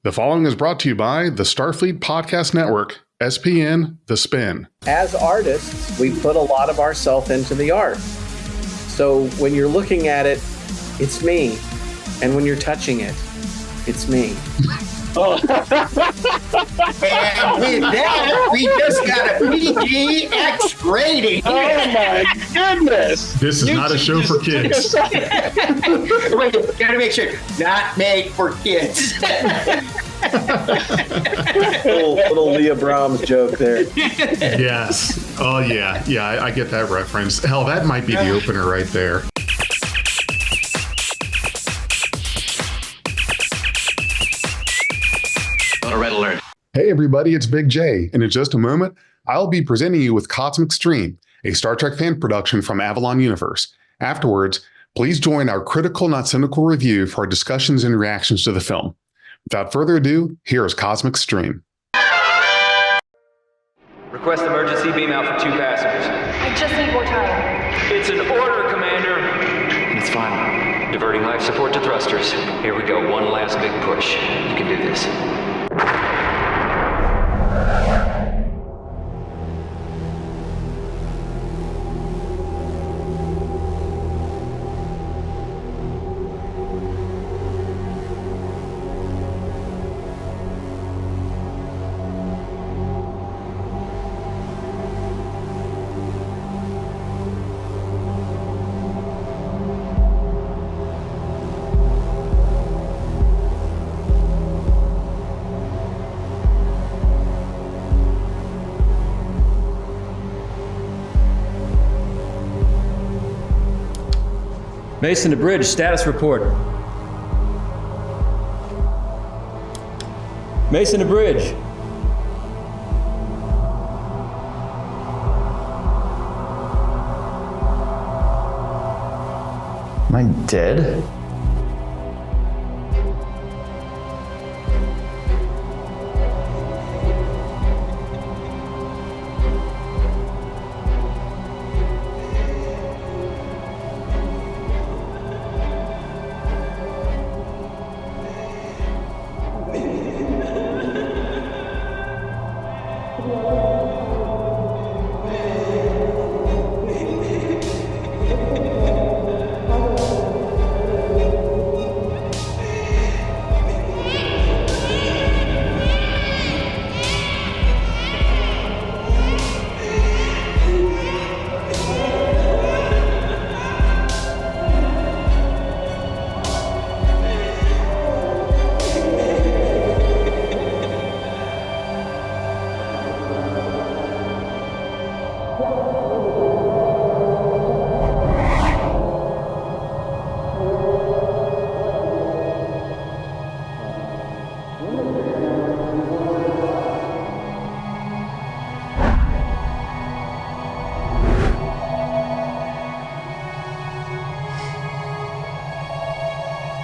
The following is brought to you by the Starfleet Podcast Network, SPN, The Spin. As artists, we put a lot of ourselves into the art. So when you're looking at it, it's me. And when you're touching it, it's me. Oh. And with that, we just got a PG-X rating. Oh my goodness! This is not a show for kids. Wait, gotta make sure. Not made for kids. little Leah Brahms joke there. Yes. Oh, yeah. Yeah, I get that reference. Hell, that might be the opener right there. Red alert. Hey everybody, it's Big J, and in just a moment, I'll be presenting you with Cosmic Stream, a Star Trek fan production from Avalon Universe. Afterwards, please join our Critical-not-Cynical review for our discussions and reactions to the film. Without further ado, here is Cosmic Stream. Request emergency beam out for 2 passengers. I just need more time. It's an order, Commander. It's fine. Diverting life support to thrusters. Here we go. One last big push. You can do this. Mason to bridge, status report. Mason to bridge. Am I dead?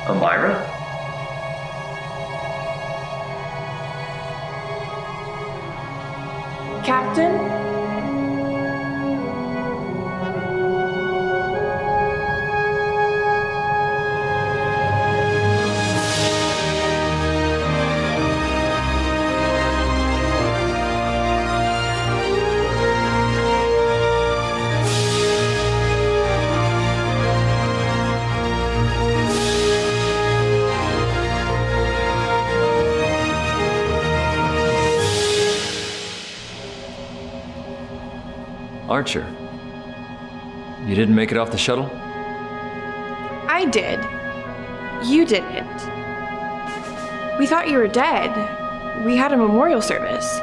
Amira? Captain? Archer, you didn't make it off the shuttle? I did. You didn't. We thought you were dead. We had a memorial service.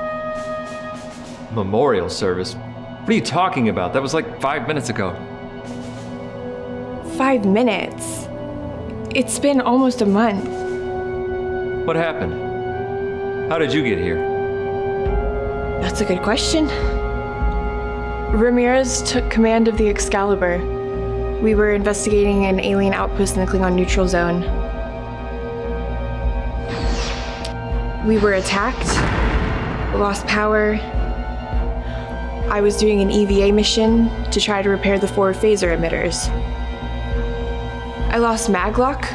Memorial service? What are you talking about? That was like 5 minutes ago. 5 minutes. It's been almost a month. What happened? How did you get here? That's a good question. Ramirez took command of the Excalibur. We were investigating an alien outpost in the Klingon neutral zone. We were attacked, lost power. I was doing an EVA mission to try to repair the forward phaser emitters. I lost maglock.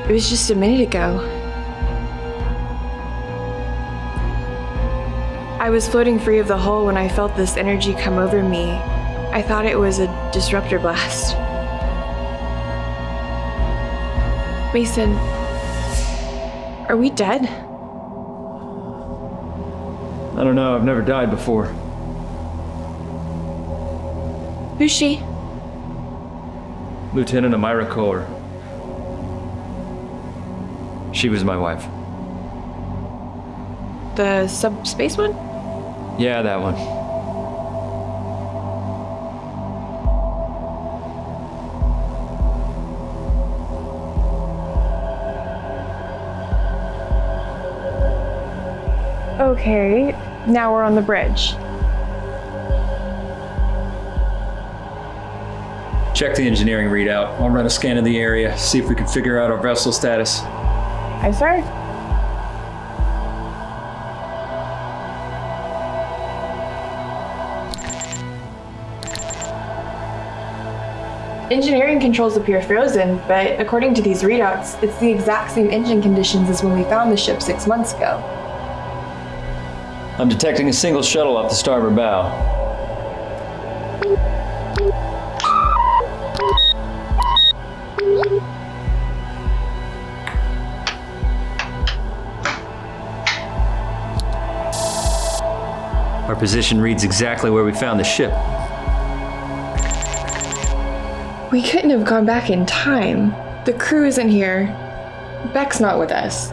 It was just a minute ago. I was floating free of the hull when I felt this energy come over me. I thought it was a disruptor blast. Mason, are we dead? I don't know, I've never died before. Who's she? Lieutenant Amira Kohler. She was my wife. The subspace one? Yeah, that one. Okay, now we're on the bridge. Check the engineering readout. I'll run a scan of the area, see if we can figure out our vessel status. Aye, sir. Engineering controls appear frozen, but according to these readouts, it's the exact same engine conditions as when we found the ship 6 months ago. I'm detecting a single shuttle off the starboard bow. Our position reads exactly where we found the ship. We couldn't have gone back in time. The crew isn't here. Beck's not with us.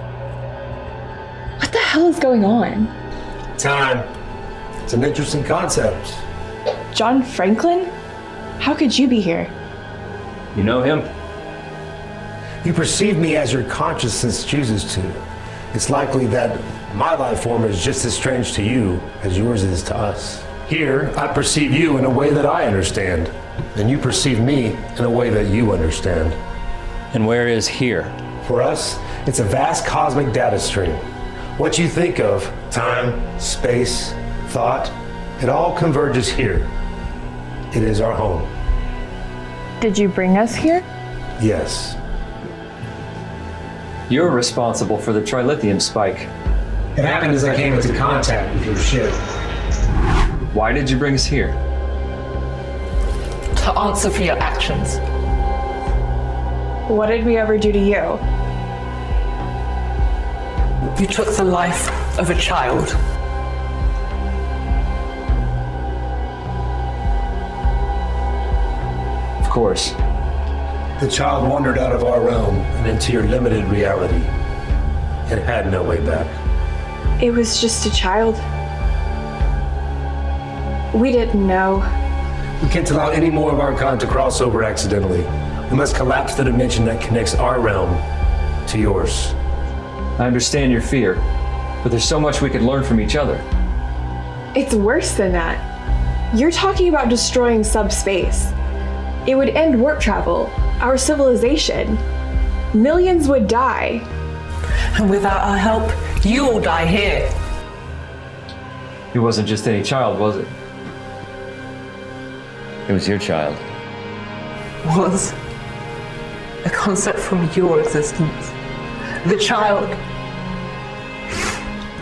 What the hell is going on? Time. It's an interesting concept. John Franklin? How could you be here? You know him? You perceive me as your consciousness chooses to. It's likely that my life form is just as strange to you as yours is to us. Here, I perceive you in a way that I understand, and you perceive me in a way that you understand. And where is here? For us, it's a vast cosmic data stream. What you think of, time, space, thought, it all converges here. It is our home. Did you bring us here? Yes. You're responsible for the trilithium spike. It happened as I came into contact with your ship. Why did you bring us here? To answer for your actions. What did we ever do to you? You took the life of a child. Of course. The child wandered out of our realm and into your limited reality. It had no way back. It was just a child. We didn't know. We can't allow any more of our kind to cross over accidentally. We must collapse the dimension that connects our realm to yours. I understand your fear, but there's so much we could learn from each other. It's worse than that. You're talking about destroying subspace. It would end warp travel, our civilization. Millions would die. And without our help, you will die here. He wasn't just any child, was it? It was your child. Was a concept from your existence. The child.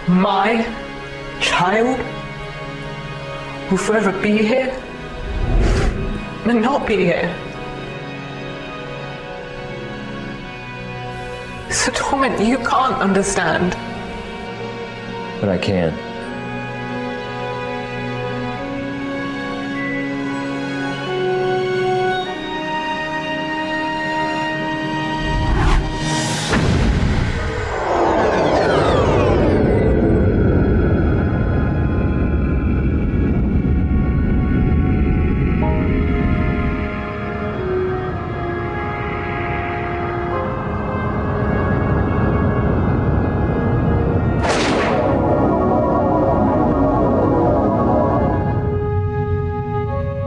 My child will forever be here and not be here. It's a torment you can't understand. But I can.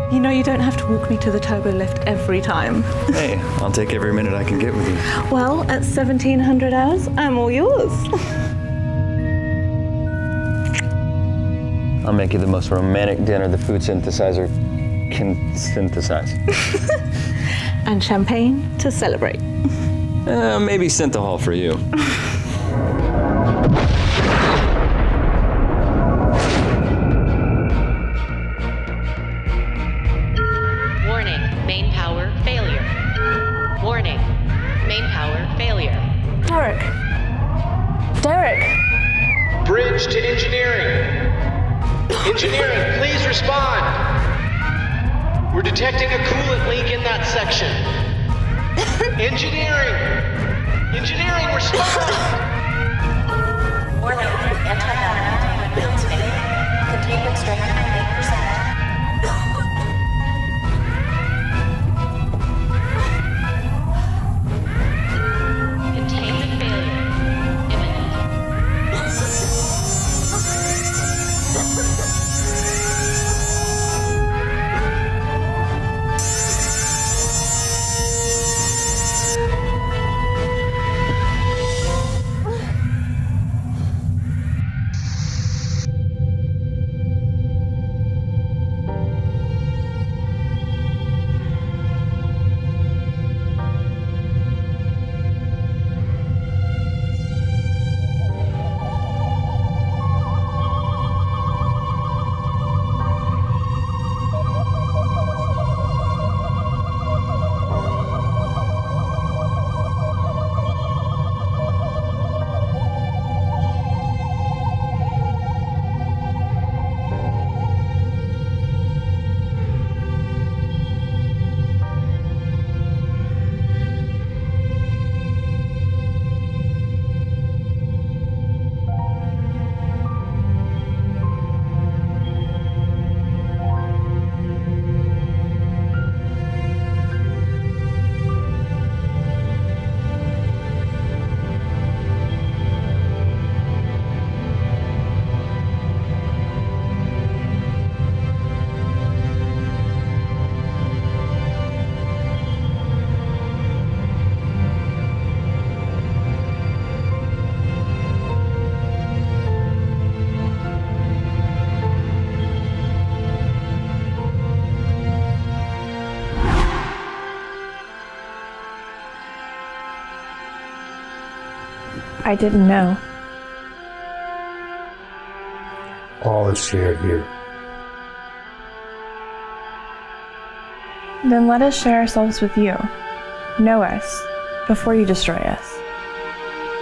You know you don't have to walk me to the turbo lift every time. Hey, I'll take every minute I can get with you. Well, at 1700 hours, I'm all yours. I'll make you the most romantic dinner the food synthesizer can synthesize. And champagne to celebrate. Maybe synthahol for you. bridge to engineering. Engineering, please respond. We're detecting a coolant leak in that section. Engineering! Engineering, respond! More than anti-containment fields failing. Containment strength 98%. Containment failure. Imminent. I didn't know. All is shared here. Then let us share ourselves with you. Know us before you destroy us.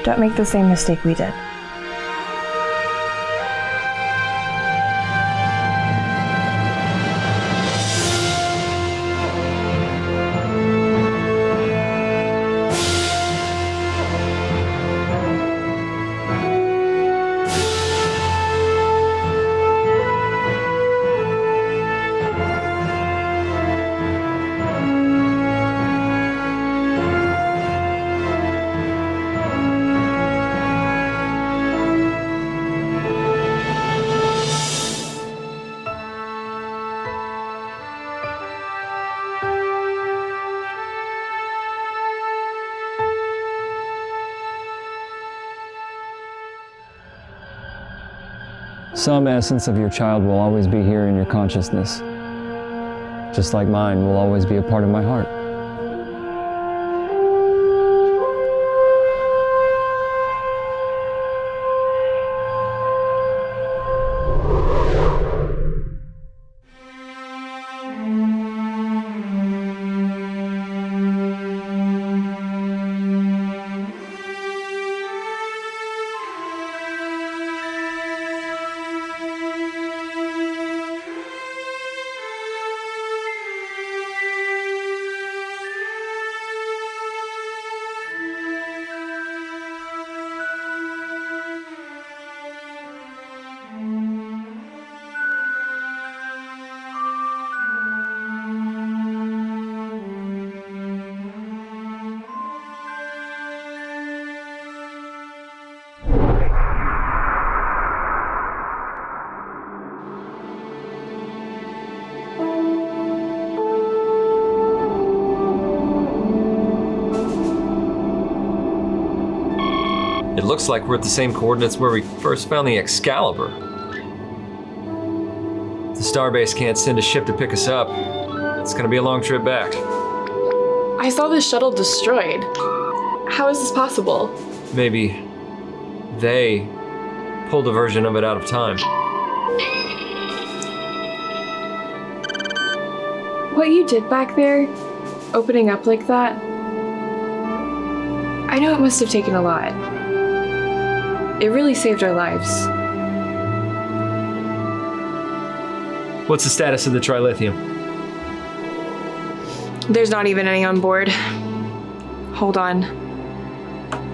Don't make the same mistake we did. Some essence of your child will always be here in your consciousness, just like mine will always be a part of my heart. It looks like we're at the same coordinates where we first found the Excalibur. If the Starbase can't send a ship to pick us up, it's gonna be a long trip back. I saw this shuttle destroyed. How is this possible? Maybe they pulled a version of it out of time. What you did back there, opening up like that, I know it must have taken a lot. It really saved our lives. What's the status of the trilithium? There's not even any on board. Hold on.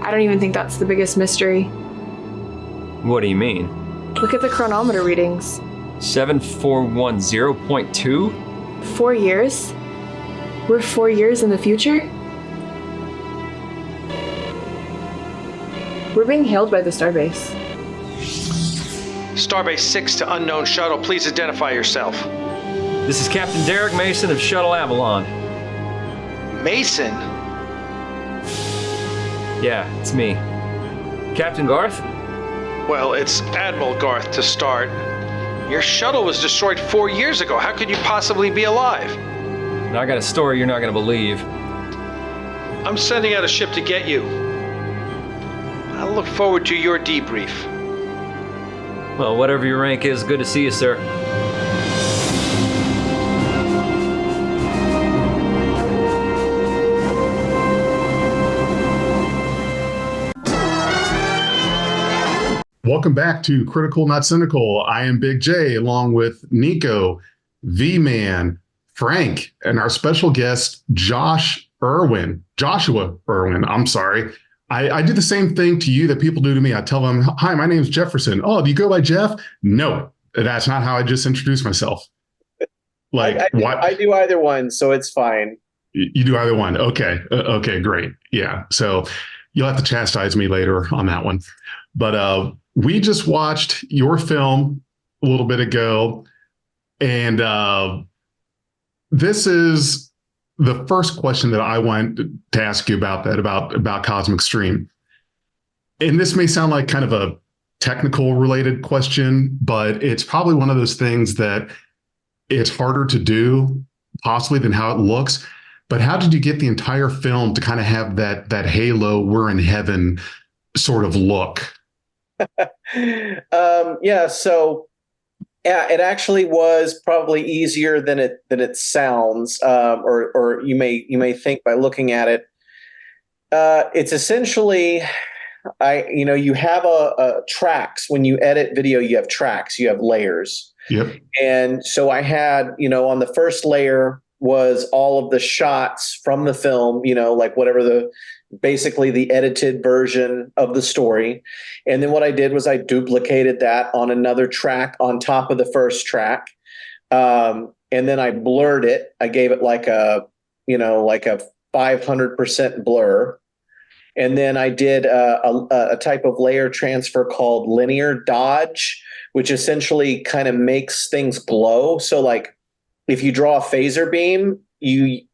I don't even think that's the biggest mystery. What do you mean? Look at the chronometer readings. 7410.2? 4 years? We're 4 years in the future? We're being hailed by the starbase. Starbase 6 to unknown shuttle, please identify yourself. This is Captain Derek Mason of Shuttle Avalon. Mason? Yeah, it's me. Captain Garth? Well, it's Admiral Garth to start. Your shuttle was destroyed 4 years ago. How could you possibly be alive? I got a story you're not gonna believe. I'm sending out a ship to get you. I look forward to your debrief. Well, whatever your rank is, good to see you, sir. Welcome back to Critical Not Cynical. I am Big J, along with Nico, V-Man, Frank, and our special guest, Joshua Irwin. I'm sorry. I do the same thing to you that people do to me. I tell them, hi, my name's Jefferson. Oh, do you go by Jeff? No, that's not how I just introduced myself. Like, I do either one, so it's fine. You do either one. Okay. Okay, great. Yeah. So you'll have to chastise me later on that one. But we just watched your film a little bit ago, and this is the first question that I want to ask you about that, about Cosmic Stream. And this may sound like kind of a technical related question, but it's probably one of those things that it's harder to do possibly than how it looks. But how did you get the entire film to kind of have that halo, we're in heaven sort of look? It actually was probably easier than it sounds, or you may think by looking at it. It's essentially, you have a tracks. When you edit video, you have tracks, you have layers. Yep. And so I had, on the first layer was all of the shots from the film, like whatever basically the edited version of the story. And then what I did was I duplicated that on another track on top of the first track. And then I blurred it. I gave it like a 500% blur. And then I did a type of layer transfer called linear dodge, which essentially kind of makes things glow. So like if you draw a phaser beam,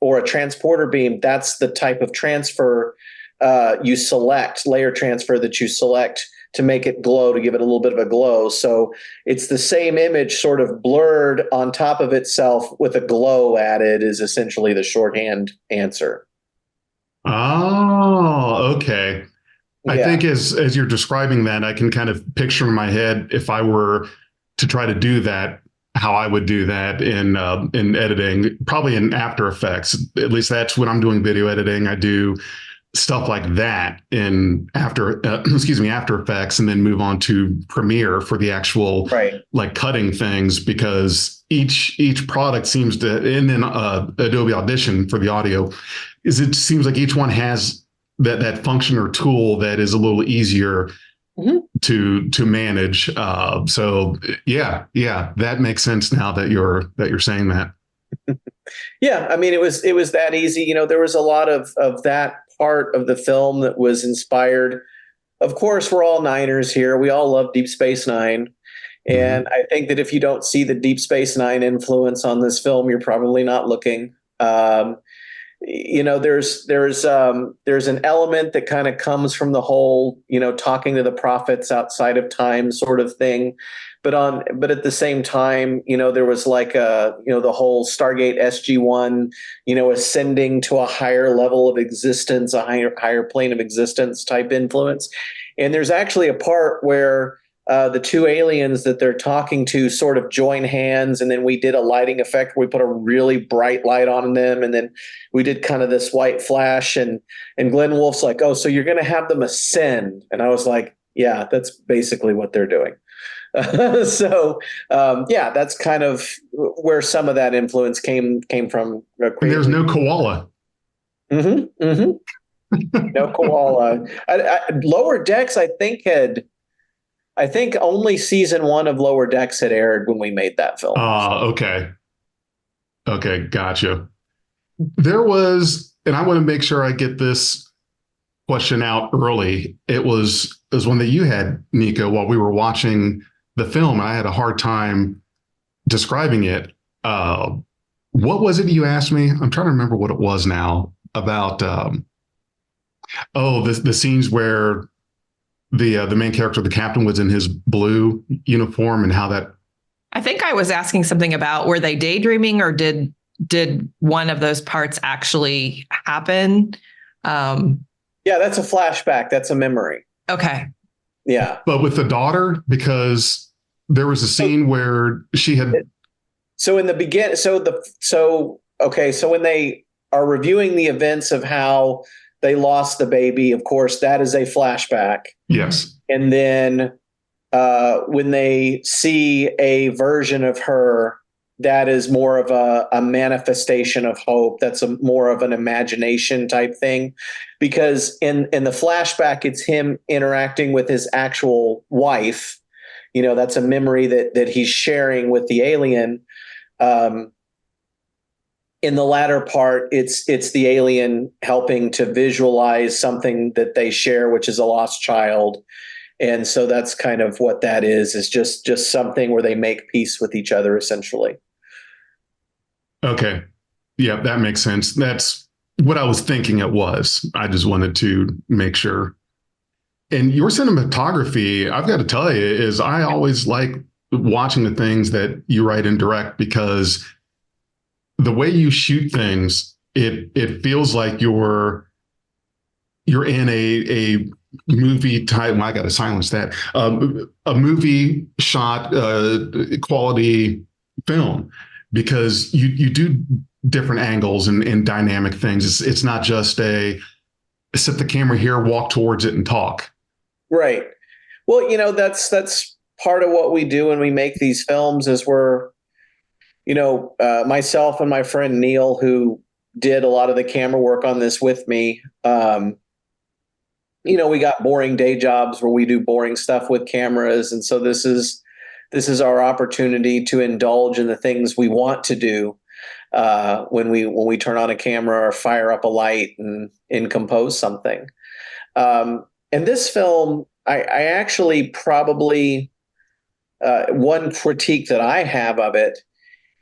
or a transporter beam, that's the type of transfer layer transfer that you select to make it glow, to give it a little bit of a glow. So it's the same image sort of blurred on top of itself with a glow added is essentially the shorthand answer. Oh, okay. Yeah. I think as you're describing that, I can kind of picture in my head, if I were to try to do that, how I would do that in editing, probably in After Effects. At least that's when I'm doing video editing. I do stuff like that in After Effects, and then move on to Premiere for the actual like cutting things, because each product seems to, and then Adobe Audition for the audio, it seems like each one has that function or tool that is a little easier to manage. So yeah, that makes sense now that you're saying that. Yeah, I mean, it was that easy. There was a lot of that part of the film that was inspired. Of course, we're all Niners here. We all love Deep Space Nine. And I think that if you don't see the Deep Space Nine influence on this film, you're probably not looking. There's an element that kind of comes from the whole, talking to the prophets outside of time sort of thing. But at the same time, there was like the whole Stargate SG-1, ascending to a higher level of existence, a higher plane of existence type influence. And there's actually a part where the two aliens that they're talking to sort of join hands, and then we did a lighting effect where we put a really bright light on them, and then we did kind of this white flash, and Glenn Wolfe's like, oh, so you're going to have them ascend. And I was like, yeah, that's basically what they're doing. So yeah, that's kind of where some of that influence came from. And there's no koala. Mm-hmm. Mm-hmm. No koala. Lower Decks, I think only season 1 of Lower Decks had aired when we made that film. Okay. Okay, gotcha. There was, and I want to make sure I get this question out early. It was one that you had, Nico, while we were watching the film. I had a hard time describing it. What was it you asked me? I'm trying to remember what it was now about. The scenes where the main character, the captain, was in his blue uniform and how that. I think I was asking something about, were they daydreaming, or did one of those parts actually happen? Yeah, that's a flashback. That's a memory. Okay. Yeah. But with the daughter, because there was a scene where she had. So in the beginning, so when they are reviewing the events of how they lost the baby, of course, that is a flashback. Yes. And then when they see a version of her, that is more of a manifestation of hope. That's more of an imagination type thing, because in the flashback, it's him interacting with his actual wife. That's a memory that he's sharing with the alien. In the latter part, it's the alien helping to visualize something that they share, which is a lost child. And so that's kind of what that is just something where they make peace with each other, essentially. Okay. Yeah, that makes sense. That's what I was thinking it was. I just wanted to make sure. And your cinematography, I've got to tell you, is I always like watching the things that you write and direct, because the way you shoot things, it feels like you're in a movie type. Well, I got to silence that. A movie shot quality film, because you do different angles and dynamic things. It's not just set the camera here, walk towards it, and talk. Right. Well, that's part of what we do when we make these films is we're, myself and my friend Neil, who did a lot of the camera work on this with me. We got boring day jobs where we do boring stuff with cameras. And so this is our opportunity to indulge in the things we want to do when we turn on a camera or fire up a light and compose something. And this film, I actually probably, one critique that I have of it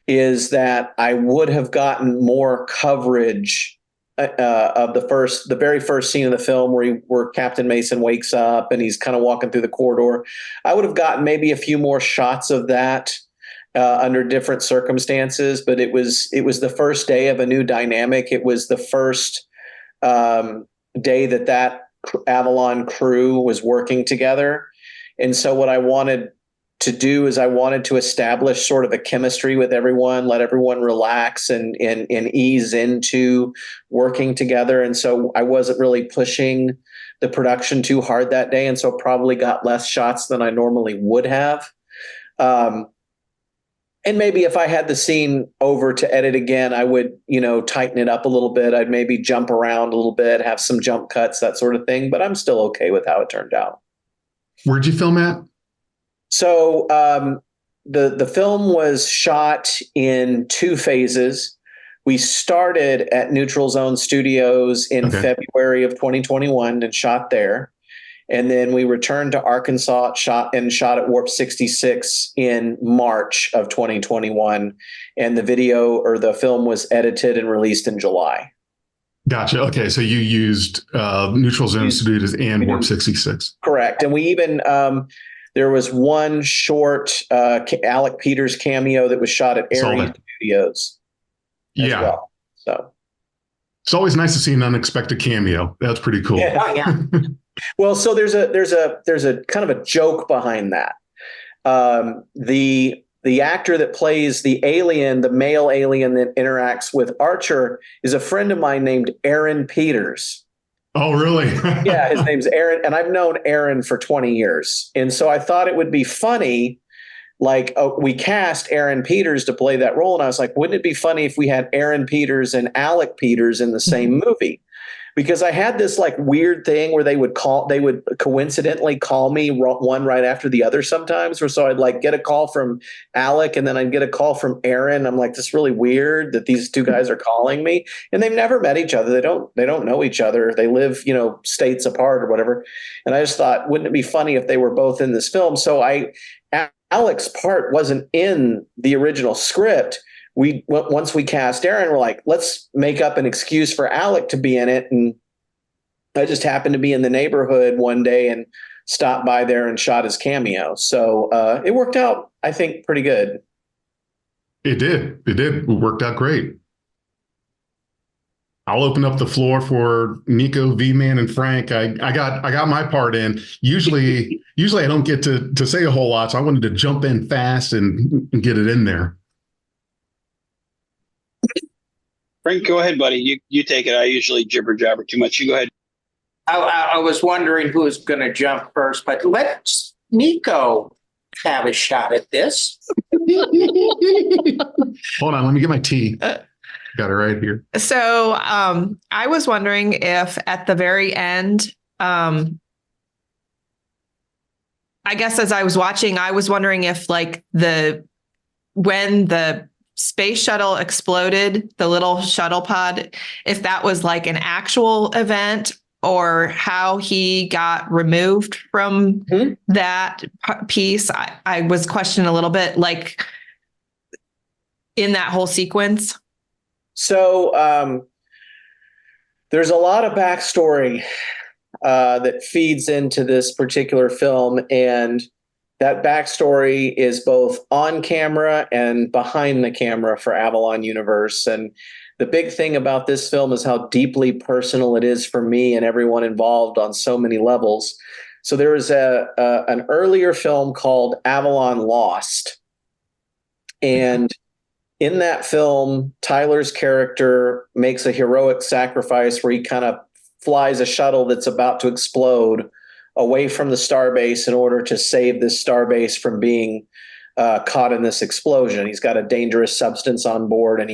is that I would have gotten more coverage of the very first scene of the film where Captain Mason wakes up and he's kind of walking through the corridor. I would have gotten maybe a few more shots of that under different circumstances, but it was the first day of a new dynamic. It was the first day that Avalon crew was working together. And so what I wanted to do is I wanted to establish sort of a chemistry with everyone, let everyone relax and ease into working together. And so I wasn't really pushing the production too hard that day. And so probably got less shots than I normally would have. And maybe if I had the scene over to edit again, I would, tighten it up a little bit. I'd maybe jump around a little bit, have some jump cuts, that sort of thing. But I'm still okay with how it turned out. Where'd you film at? So the film was shot in 2 phases. We started at Neutral Zone Studios in February of 2021 and shot there. And then we returned to Arkansas, shot at Warp 66 in March of 2021. And the video or the film was edited and released in July. Gotcha. Okay. So you used Neutral Zone Studios and Warp 66. Correct. And we even, there was one short Alec Peters cameo that was shot at Aries Studios. Yeah. Well. So it's always nice to see an unexpected cameo. That's pretty cool. Yeah. Oh, yeah. Well, so there's a kind of a joke behind that. The actor that plays the alien, the male alien that interacts with Archer, is a friend of mine named Aaron Peters. Oh, really? Yeah, his name's Aaron, and I've known Aaron for 20 years. And so I thought it would be funny like, oh, we cast Aaron Peters to play that role. And I was like, wouldn't it be funny if we had Aaron Peters and Alec Peters in the same movie? Because I had this like weird thing where they would coincidentally call me one right after the other sometimes. Or so I'd like get a call from Alec and then I'd get a call from Aaron. I'm like, this is really weird that these two guys are calling me, and they've never met each other. They don't know each other. They live, states apart or whatever. And I just thought, wouldn't it be funny if they were both in this film? So Alec's part wasn't in the original script. Once we cast Aaron, we're like, let's make up an excuse for Alec to be in it. And I just happened to be in the neighborhood one day and stopped by there and shot his cameo. So it worked out, I think, pretty good. It did. It worked out great. I'll open up the floor for Nico, V-Man, and Frank. I got my part in. Usually I don't get to say a whole lot, so I wanted to jump in fast and get it in there. Frank, go ahead, buddy. You take it. I usually jibber jabber too much. You go ahead. I was wondering who was going to jump first, but let's Nico have a shot at this. Hold on, let me get my tea. Got it right here. So I was wondering if at the very end, I guess as I was watching, I was wondering if like when the space shuttle exploded, the little shuttle pod, if that was like an actual event or how he got removed from that piece. I was questioning a little bit like in that whole sequence. So there's a lot of backstory that feeds into this particular film, and that backstory is both on camera and behind the camera for Avalon Universe. And the big thing about this film is how deeply personal it is for me and everyone involved on so many levels. So there was an earlier film called Avalon Lost, and in that film, Tyler's character makes a heroic sacrifice where he kind of flies a shuttle that's about to explode away from the starbase in order to save this starbase from being caught in this explosion. He's got a dangerous substance on board, and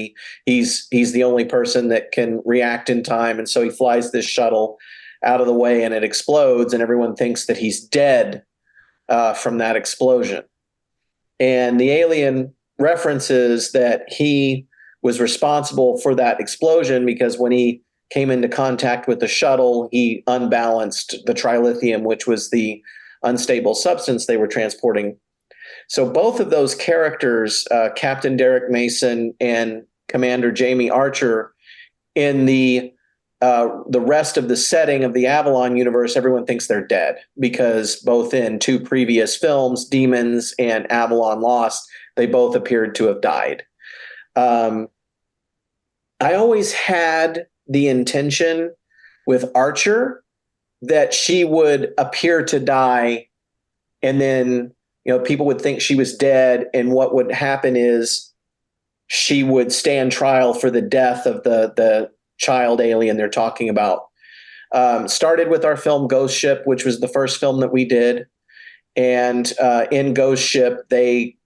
he's the only person that can react in time. And so he flies this shuttle out of the way, and it explodes, and everyone thinks that he's dead from that explosion. And the alien references that he was responsible for that explosion because when he came into contact with the shuttle, he unbalanced the trilithium, which was the unstable substance they were transporting. So both of those characters, Captain Derek Mason and Commander Jamie Archer, in the rest of the setting of the Avalon universe, everyone thinks they're dead because both in two previous films, Demons and Avalon Lost, they both appeared to have died. I always had the intention with Archer that she would appear to die, and then people would think she was dead, and what would happen is she would stand trial for the death of the child alien they're talking about. Started with our film Ghost Ship, which was the first film that we did, and in Ghost Ship they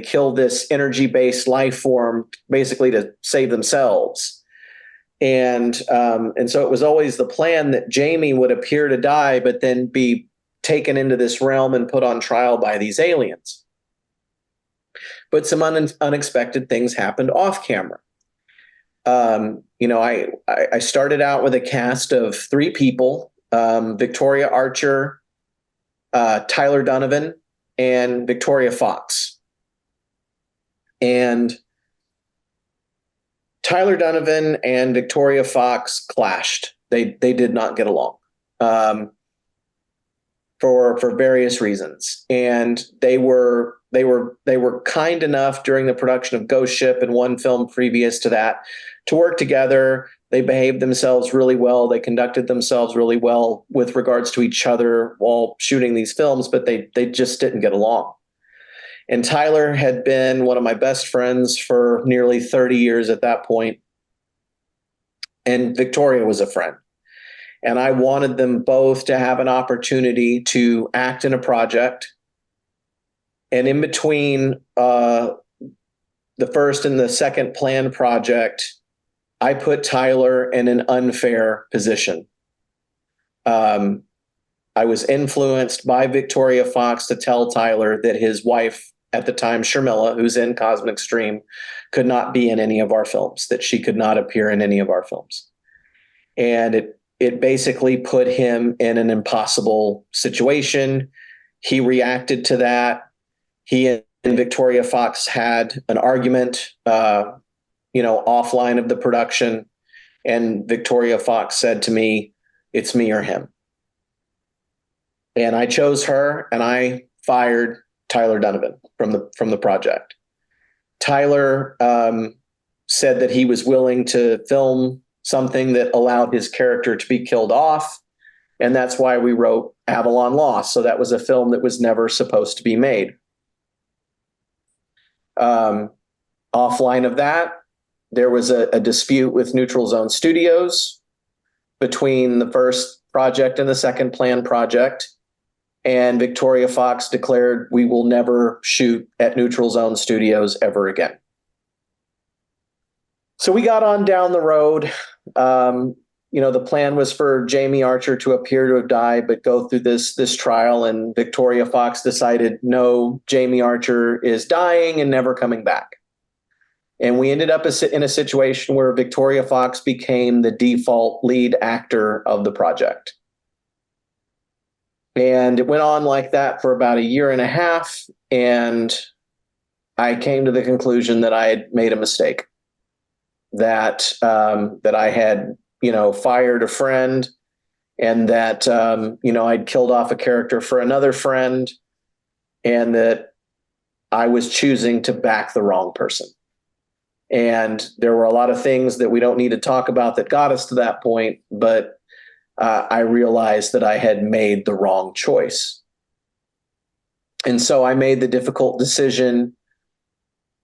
kill this energy-based life form basically to save themselves. And so it was always the plan that Jamie would appear to die, but then be taken into this realm and put on trial by these aliens. But some unexpected things happened off camera. I started out with a cast of 3 people, Victoria Archer, Tyler Donovan, and Victoria Fox. And Tyler Donovan and Victoria Fox clashed. They did not get along for various reasons. And they were kind enough during the production of Ghost Ship and one film previous to that to work together. They behaved themselves really well. They conducted themselves really well with regards to each other while shooting these films, but they just didn't get along. And Tyler had been one of my best friends for nearly 30 years at that point. And Victoria was a friend. And I wanted them both to have an opportunity to act in a project And in between the first and the second planned project, I put Tyler in an unfair position. I was influenced by Victoria Fox to tell Tyler that his wife at the time, Sharmila, who's in Cosmic Stream, could not be in any of our films, that she could not appear in any of our films. And it basically put him in an impossible situation. He reacted to that. He and Victoria Fox had an argument, offline of the production. And Victoria Fox said to me, "It's me or him." And I chose her, and I fired Tyler Donovan from the project. Tyler said that he was willing to film something that allowed his character to be killed off, and that's why we wrote Avalon Lost. So that was a film that was never supposed to be made. Offline of that, there was a dispute with Neutral Zone Studios between the first project and the second planned project. And Victoria Fox declared, "We will never shoot at Neutral Zone Studios ever again." So we got on down the road. The plan was for Jamie Archer to appear to have died, but go through this trial. And Victoria Fox decided, no, Jamie Archer is dying and never coming back. And we ended up in a situation where Victoria Fox became the default lead actor of the project. And it went on like that for about 1.5 years. And I came to the conclusion that I had made a mistake, that I had, fired a friend, and that, I'd killed off a character for another friend, and that I was choosing to back the wrong person. And there were a lot of things that we don't need to talk about that got us to that point, but I realized that I had made the wrong choice. And so I made the difficult decision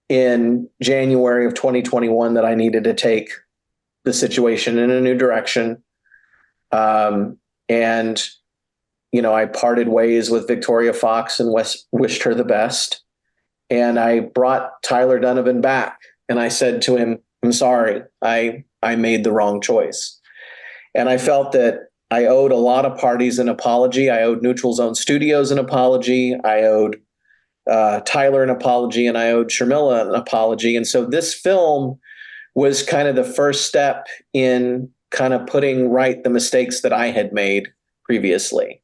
in January of 2021 that I needed to take the situation in a new direction. I parted ways with Victoria Fox and wished her the best. And I brought Tyler Donovan back, and I said to him, "I'm sorry, I made the wrong choice." And I felt that I owed a lot of parties an apology. I owed Neutral Zone Studios an apology. I owed Tyler an apology, and I owed Sharmila an apology. And so this film was kind of the first step in kind of putting right the mistakes that I had made previously.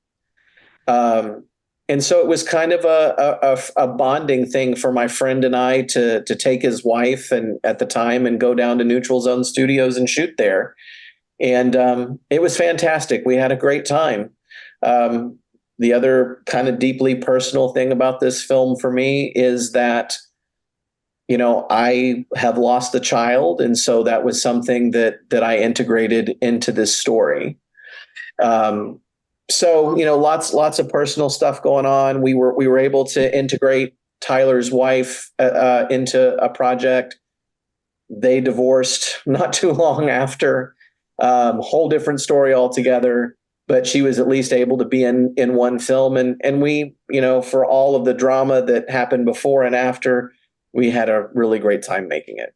And so it was kind of a bonding thing for my friend and I to take his wife and at the time and go down to Neutral Zone Studios and shoot there. And it was fantastic. We had a great time. The other kind of deeply personal thing about this film for me is that, I have lost a child. And so that was something that I integrated into this story. Lots of personal stuff going on. We were able to integrate Tyler's wife into a project. They divorced not too long after. Whole different story altogether, but she was at least able to be in one film. And we, for all of the drama that happened before and after, we had a really great time making it.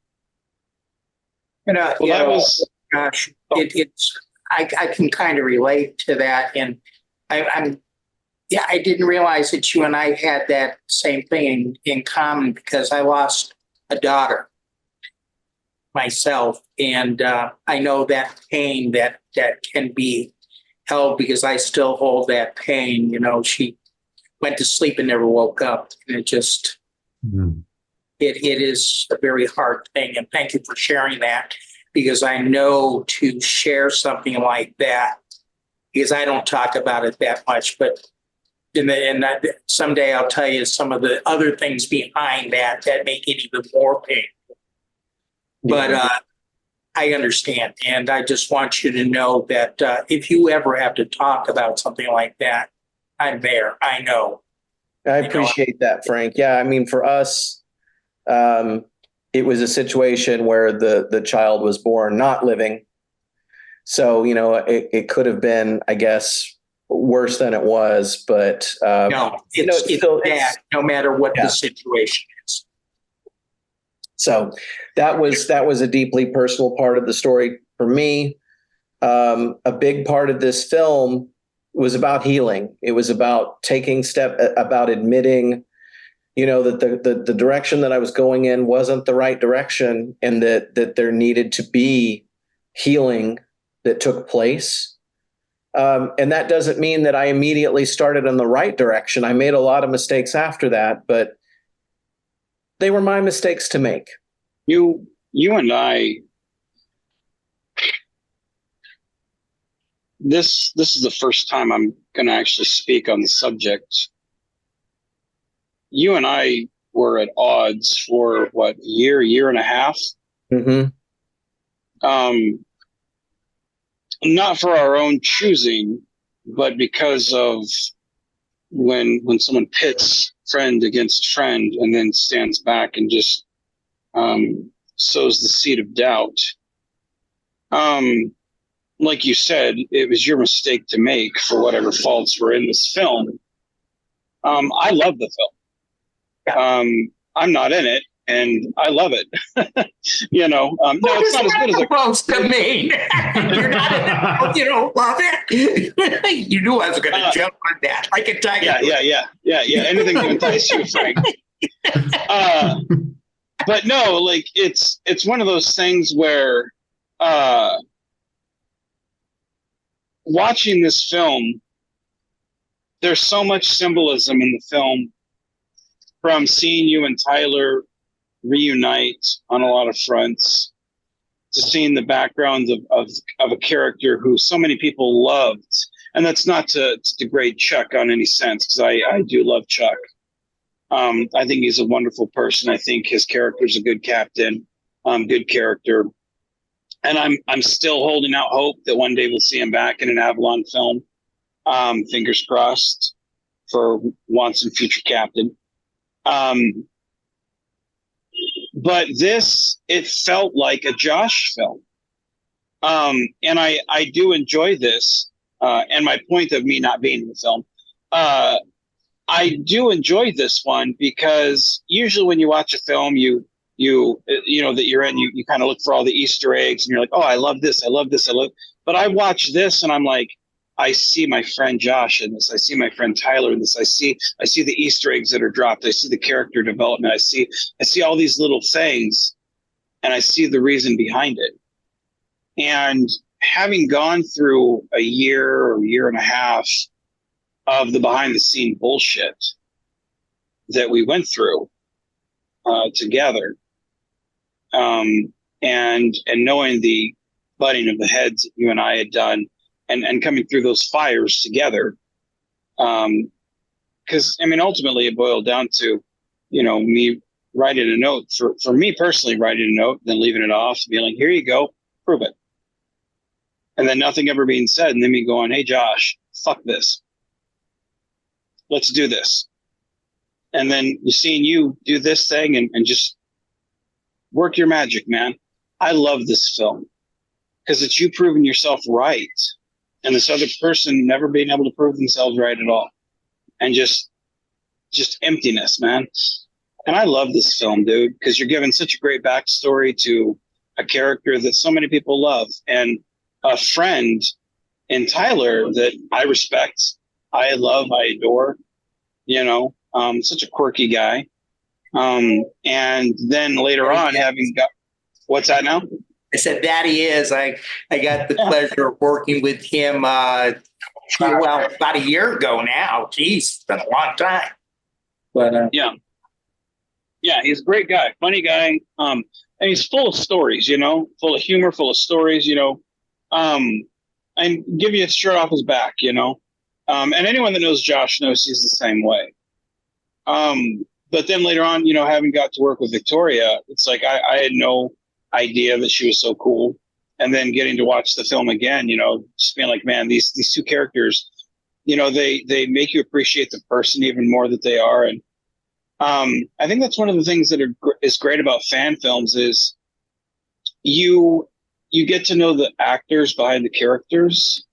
I can kind of relate to that. And I didn't realize that you and I had that same thing in common, because I lost a daughter myself. And I know that pain that can be held, because I still hold that pain. She went to sleep and never woke up. And it just, it is a very hard thing. And thank you for sharing that, because I know to share something like that, because I don't talk about it that much, but someday I'll tell you some of the other things behind that make it even more painful. But I understand. And I just want you to know that if you ever have to talk about something like that, I'm there. I know. I appreciate that, Frank. Yeah, I mean, for us, it was a situation where the child was born not living. So, it could have been, I guess, worse than it was, but No, it's bad, no matter what the situation is. So that was a deeply personal part of the story for me. A big part of this film was about healing. It was about about admitting, that the direction that I was going in wasn't the right direction, and that there needed to be healing that took place. And that doesn't mean that I immediately started in the right direction. I made a lot of mistakes after that, but they were my mistakes to make. You and I, this is the first time I'm going to actually speak on the subject. You and I were at odds for a year and a half. Mm-hmm. Not for our own choosing, but because of when someone pits friend against friend and then stands back and just sows the seed of doubt. Like you said, it was your mistake to make for whatever faults were in this film. I love the film. I'm not in it, and I love it. No, it's not as good as supposed to mean. You're not in it. You don't love it. You knew I was going to jump on that. I can tell you. Yeah. Anything to entice you, Frank. But no, like it's one of those things where watching this film, there's so much symbolism in the film, from seeing you and Tyler reunite on a lot of fronts, to seeing the background of a character who so many people loved. And that's not to degrade Chuck on any sense, because I do love Chuck. I think he's a wonderful person. I think his character's a good captain, good character. And I'm still holding out hope that one day we'll see him back in an Avalon film. Fingers crossed for once and future captain. But it felt like a Josh film. And I do enjoy this. And my point of me not being in the film, I do enjoy this one, because usually when you watch a film, you that you're in, you kind of look for all the Easter eggs, and you're like, oh, I love this. But I watch this and I'm like, I see my friend Josh in this. I see my friend Tyler in this. I see the Easter eggs that are dropped. I see the character development. I see all these little things, and I see the reason behind it. And having gone through a year or year and a half of the behind the scene bullshit that we went through together, and knowing the butting of the heads that you and I had done, and coming through those fires together. Because, ultimately it boiled down to, me writing a note, for me personally, writing a note, then leaving it off, being like, here you go, prove it. And then nothing ever being said. And then me going, hey, Josh, fuck this. Let's do this. And then seeing you do this thing and just work your magic, man. I love this film because it's you proving yourself right, and this other person never being able to prove themselves right at all, and just emptiness, man. And I love this film, dude, because you're giving such a great backstory to a character that so many people love, and a friend in Tyler that I respect, I love, I adore. Such a quirky guy. And then later on, having got, what's that now? I said that he is. I got the pleasure of working with him. About a year ago now. Jeez, it's been a long time. But yeah, he's a great guy, funny guy. And he's full of stories. Full of humor, full of stories. And give you a shirt off his back. And anyone that knows Josh knows he's the same way. But then later on, having got to work with Victoria, it's like I had no idea that she was so cool. And then getting to watch the film again, just being like, man, these two characters, they make you appreciate the person even more that they are. And I think that's one of the things that is great about fan films is you get to know the actors behind the characters.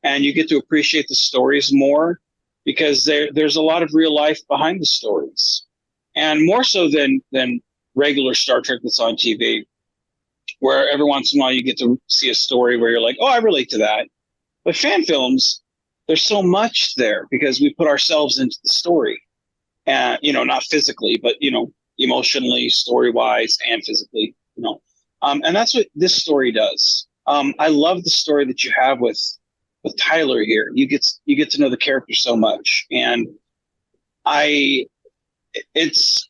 and you get to appreciate the stories more because there's a lot of real life behind the stories, and more so than regular Star Trek that's on TV, where every once in a while you get to see a story where you're like, oh, I relate to that. But fan films, there's so much there because we put ourselves into the story, and not physically, but emotionally, story-wise, and physically, and that's what this story does. I love the story that you have with Tyler here. You get to know the character so much, and it's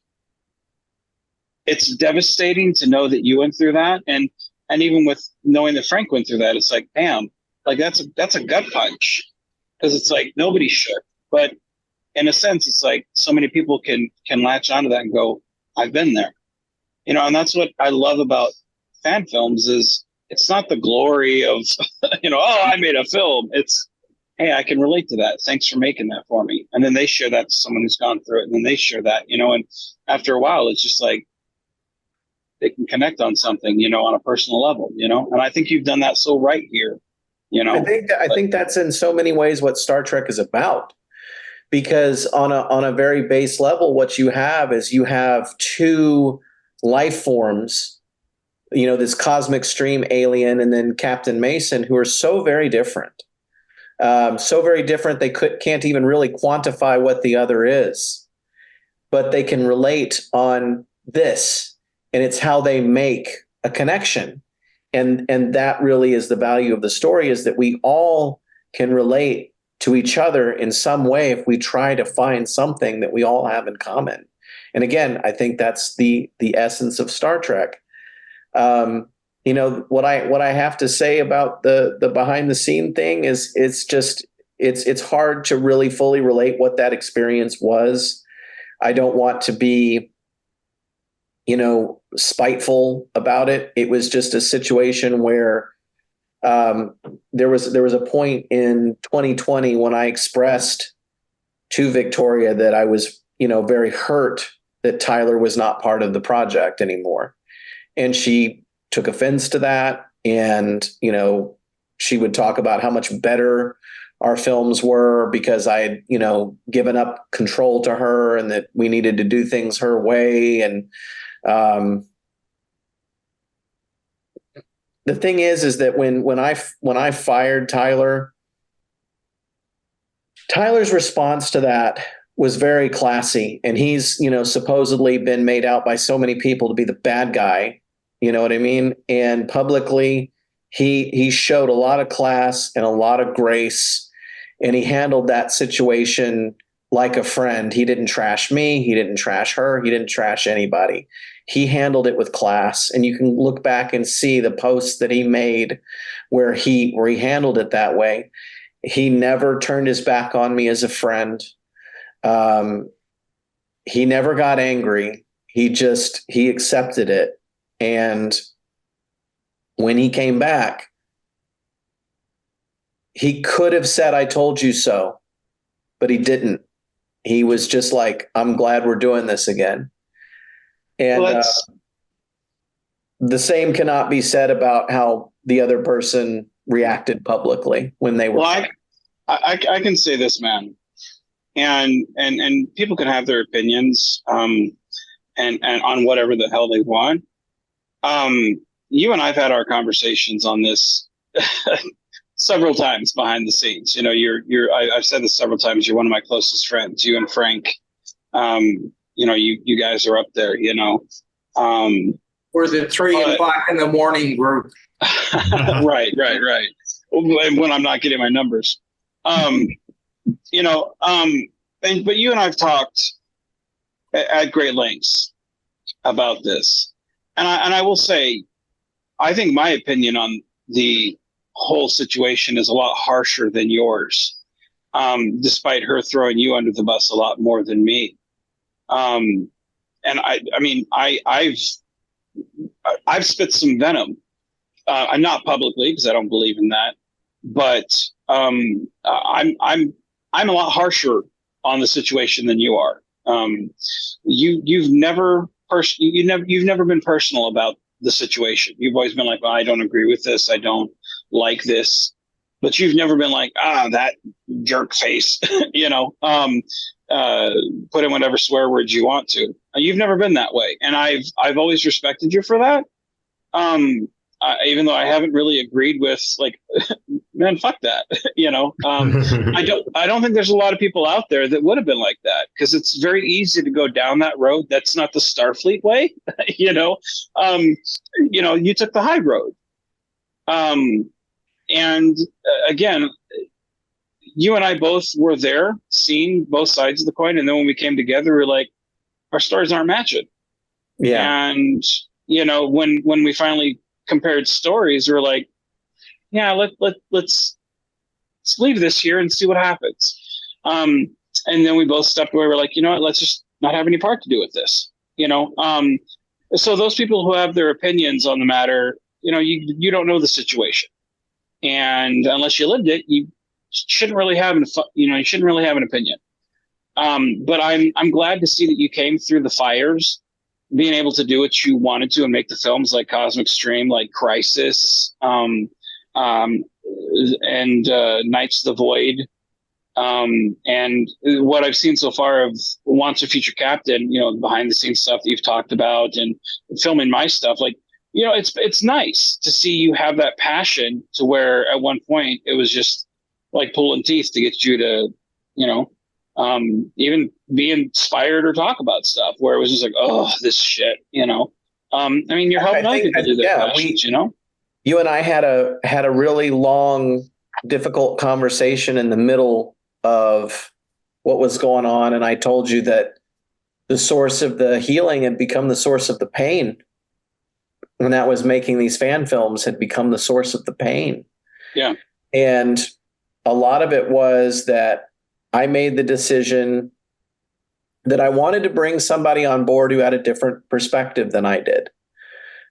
devastating to know that you went through that, and even with knowing that Frank went through that, it's like, damn, like that's a gut punch, because it's like nobody should, but in a sense, it's like so many people can latch onto that and go, I've been there, and that's what I love about fan films is it's not the glory of, oh, I made a film. It's, hey, I can relate to that. Thanks for making that for me. And then they share that to someone who's gone through it, and then they share that, and after a while, it's just like they can connect on something, on a personal level, and I think you've done that so right here, I think that's in so many ways what Star Trek is about. Because on a very base level, what you have is you have two life forms, this cosmic stream alien and then Captain Mason, who are so very different. They can't even really quantify what the other is, but they can relate on this, and it's how they make a connection. And that really is the value of the story, is that we all can relate to each other in some way if we try to find something that we all have in common. And again, I think that's the essence of Star Trek. What I have to say about the behind the scene thing is it's hard to really fully relate what that experience was. I don't want to be spiteful about it. It was just a situation where there was a point in 2020 when I expressed to Victoria that I was, very hurt that Tyler was not part of the project anymore. And she took offense to that. And, she would talk about how much better our films were because I had, given up control to her and that we needed to do things her way. And, the thing is that when I fired Tyler, Tyler's response to that was very classy, and he's supposedly been made out by so many people to be the bad guy, you know what I mean? And publicly, he showed a lot of class and a lot of grace, and he handled that situation like a friend. He didn't trash me, he didn't trash her, he didn't trash anybody. He handled it with class, and you can look back and see the posts that he made where he handled it that way. He never turned his back on me as a friend. He never got angry. He accepted it. And when he came back, he could have said, I told you so, but he didn't. He was just like, I'm glad we're doing this again. And the same cannot be said about how the other person reacted publicly when they were. Well, I can say this, man, and people can have their opinions, and on whatever the hell they want. You and I've had our conversations on this several times behind the scenes. I've said this several times. You're one of my closest friends. You and Frank. You guys are up there, We're the 3 o'clock in the morning group. Right. When I'm not getting my numbers. But you and I've talked at great lengths about this. And I will say, I think my opinion on the whole situation is a lot harsher than yours, despite her throwing you under the bus a lot more than me. And I've spit some venom. I'm not publicly because I don't believe in that, but I'm a lot harsher on the situation than you are. You've never been personal about the situation. You've always been like, well, I don't agree with this. I don't like this. but you've never been like, that jerk face, put in whatever swear words you want to. You've never been that way. And I've always respected you for that. Even though I haven't really agreed with like, man, fuck that, I don't think there's a lot of people out there that would have been like that, because it's very easy to go down that road. That's not the Starfleet way, you took the high road. And again, you and I both were there, seeing both sides of the coin. And then when we came together, we were like, our stories aren't matching. Yeah. And, when we finally compared stories, we're like, yeah, let's leave this here and see what happens. And then we both stepped away. We're like, you know what, let's just not have any part to do with this, So those people who have their opinions on the matter, you don't know the situation. And unless you lived it, you shouldn't really have an opinion. But I'm glad to see that you came through the fires, being able to do what you wanted to and make the films like Cosmic Stream, like Crisis, and Knights of the Void. And what I've seen so far of Once a Future Captain, behind the scenes stuff that you've talked about, and filming my stuff, like, it's nice to see you have that passion to where at one point it was just like pulling teeth to get you to, even be inspired or talk about stuff where it was just like, oh, this shit, you're helping other people do their passions, You and I had a really long, difficult conversation in the middle of what was going on. And I told you that the source of the healing had become the source of the pain. And that was making these fan films had become the source of the pain. Yeah. And a lot of it was that I made the decision that I wanted to bring somebody on board who had a different perspective than I did,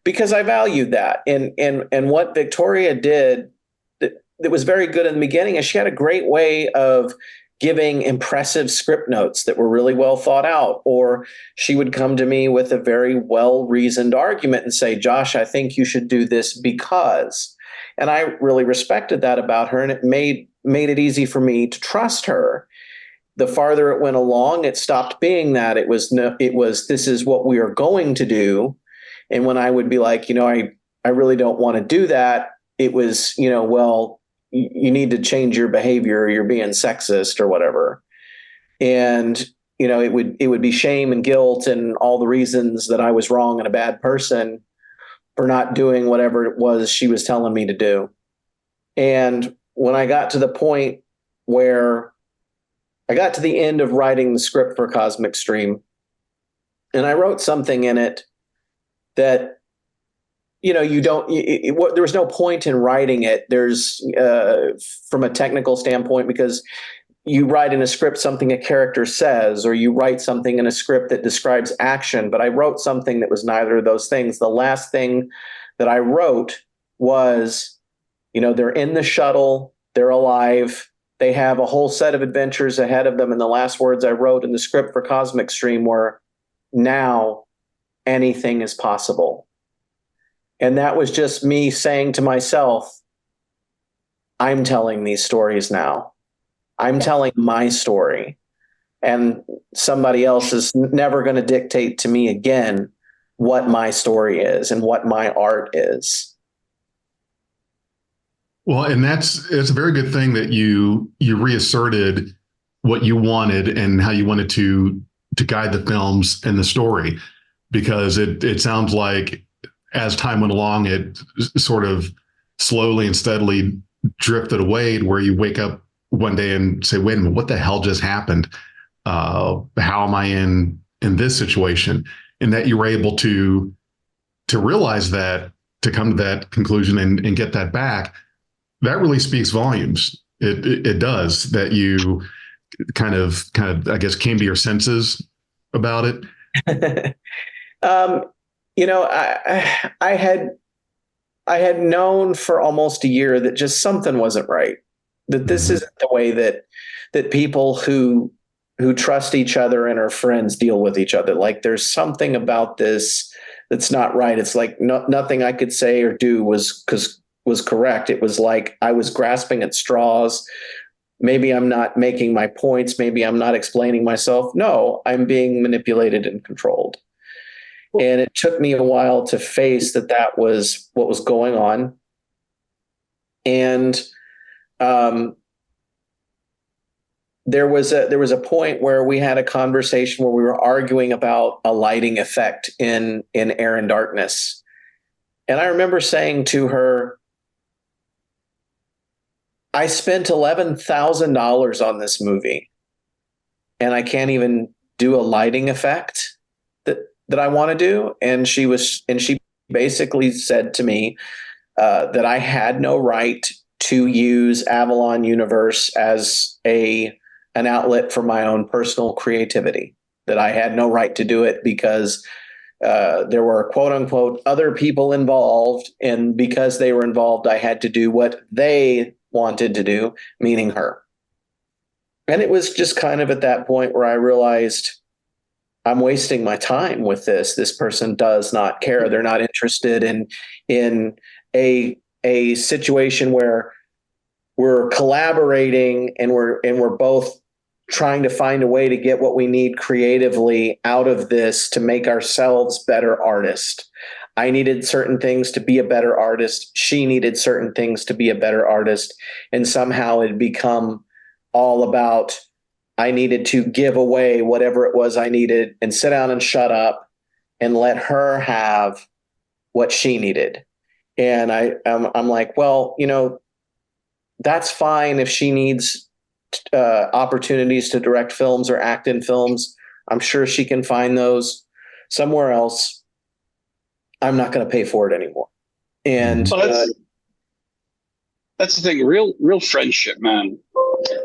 because I valued that. And what Victoria did that was very good in the beginning is she had a great way of giving impressive script notes that were really well thought out, or she would come to me with a very well-reasoned argument and say, Josh, I think you should do this because, and I really respected that about her. And it made it easy for me to trust her. The farther it went along, it stopped being that. It was, this is what we are going to do. And when I would be like, I really don't want to do that, it was, well, you need to change your behavior, or you're being sexist or whatever. And, it would be shame and guilt and all the reasons that I was wrong and a bad person for not doing whatever it was she was telling me to do. And when I got to the point where I got to the end of writing the script for Cosmic Stream, and I wrote something in it that, there was no point in writing it. There's from a technical standpoint, because you write in a script something a character says, or you write something in a script that describes action. But I wrote something that was neither of those things. The last thing that I wrote was, they're in the shuttle, they're alive, they have a whole set of adventures ahead of them. And the last words I wrote in the script for Cosmic Stream were, now anything is possible. And that was just me saying to myself, I'm telling these stories now. I'm telling my story. And somebody else is never going to dictate to me again what my story is and what my art is. Well, and it's a very good thing that you reasserted what you wanted and how you wanted to guide the films and the story, because it sounds like as time went along, it sort of slowly and steadily drifted away, where you wake up one day and say, wait a minute, what the hell just happened? How am I in this situation? And that you were able to realize that, to come to that conclusion and get that back, that really speaks volumes. It does, that you kind of, I guess, came to your senses about it. I had known for almost a year that just something wasn't right, that this isn't the way that people who trust each other and are friends deal with each other. Like, there's something about this that's not right. It's like nothing I could say or do was was correct. It was like I was grasping at straws. Maybe I'm not making my points. Maybe I'm not explaining myself. No, I'm being manipulated and controlled. And it took me a while to face that was what was going on. And there was a point where we had a conversation where we were arguing about a lighting effect in Air and Darkness. And I remember saying to her, I spent $11,000 on this movie and I can't even do a lighting effect that I want to do. And she basically said to me that I had no right to use Avalon Universe as an outlet for my own personal creativity, that I had no right to do it because there were quote unquote other people involved. And because they were involved, I had to do what they wanted to do, meaning her. And it was just kind of at that point where I realized I'm wasting my time with this. This person does not care. They're not interested in a situation where we're collaborating and we're both trying to find a way to get what we need creatively out of this to make ourselves better artists. I needed certain things to be a better artist. She needed certain things to be a better artist. And somehow it had become all about, I needed to give away whatever it was I needed and sit down and shut up and let her have what she needed. And I'm like, well, that's fine if she needs opportunities to direct films or act in films. I'm sure she can find those somewhere else. I'm not going to pay for it anymore. And that's the thing. Real friendship, man.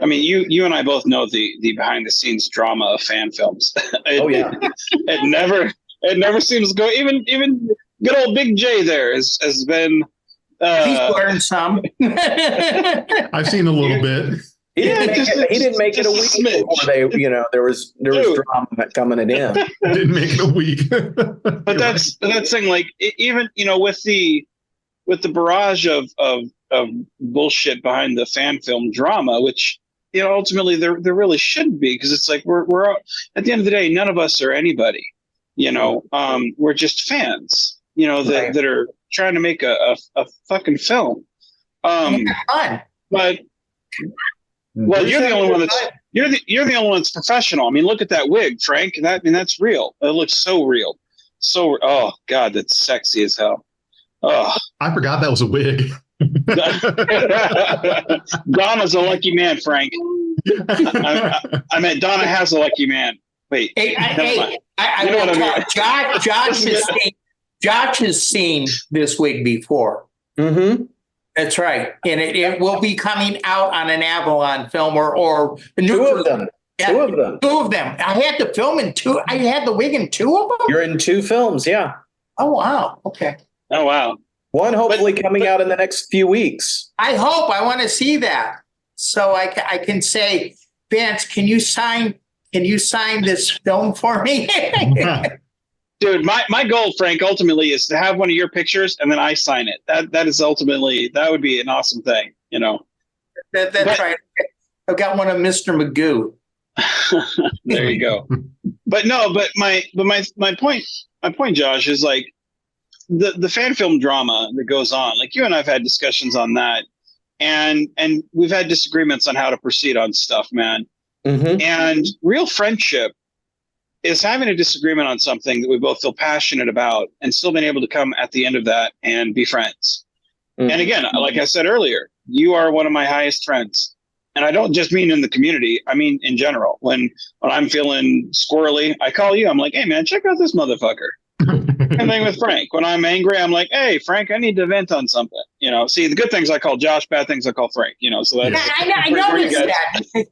I mean, you and I both know the behind the scenes drama of fan films. It never seems to go. Even good old Big J there has been. He's learned some. I've seen a little bit. He didn't make it a week before there was drama coming in. Didn't make it a week. But that's thing. Like even with the barrage of bullshit behind the fan film drama, which ultimately there really shouldn't be, because it's like we're at the end of the day, none of us are anybody. We're just fans. That are trying to make a fucking film. Fun. But well, you're the only one that's professional. I mean, look at that wig, Frank. That's real. It looks so real. So oh god, that's sexy as hell. Oh, I forgot that was a wig. Donna's a lucky man, Frank. I meant Donna has a lucky man. Wait, Josh has seen this wig before. Mm-hmm. That's right, and it will be coming out on an Avalon film or two of them. Yeah, two of them. I had the film in two. I had the wig in two of them. You're in two films, yeah. Oh wow. Okay. Oh wow. One hopefully coming out in the next few weeks. I hope. I want to see that, so I can say, Vance, can you sign this film for me? Dude, my goal, Frank, ultimately is to have one of your pictures and then I sign it. That is ultimately, that would be an awesome thing, That's right. I've got one of Mr. Magoo. There you go. But my point, Josh, is like the fan film drama that goes on. Like you and I've had discussions on that, and we've had disagreements on how to proceed on stuff, man. Mm-hmm. And real friendship is having a disagreement on something that we both feel passionate about and still being able to come at the end of that and be friends. Mm-hmm. And again, like I said earlier, you are one of my highest friends. And I don't just mean in the community. I mean, in general, when I'm feeling squirrely, I call you. I'm like, hey man, check out this motherfucker. Same thing with Frank. When I'm angry, I'm like, hey Frank, I need to vent on something. See, the good things I call Josh, bad things I call Frank, so that's I noticed that.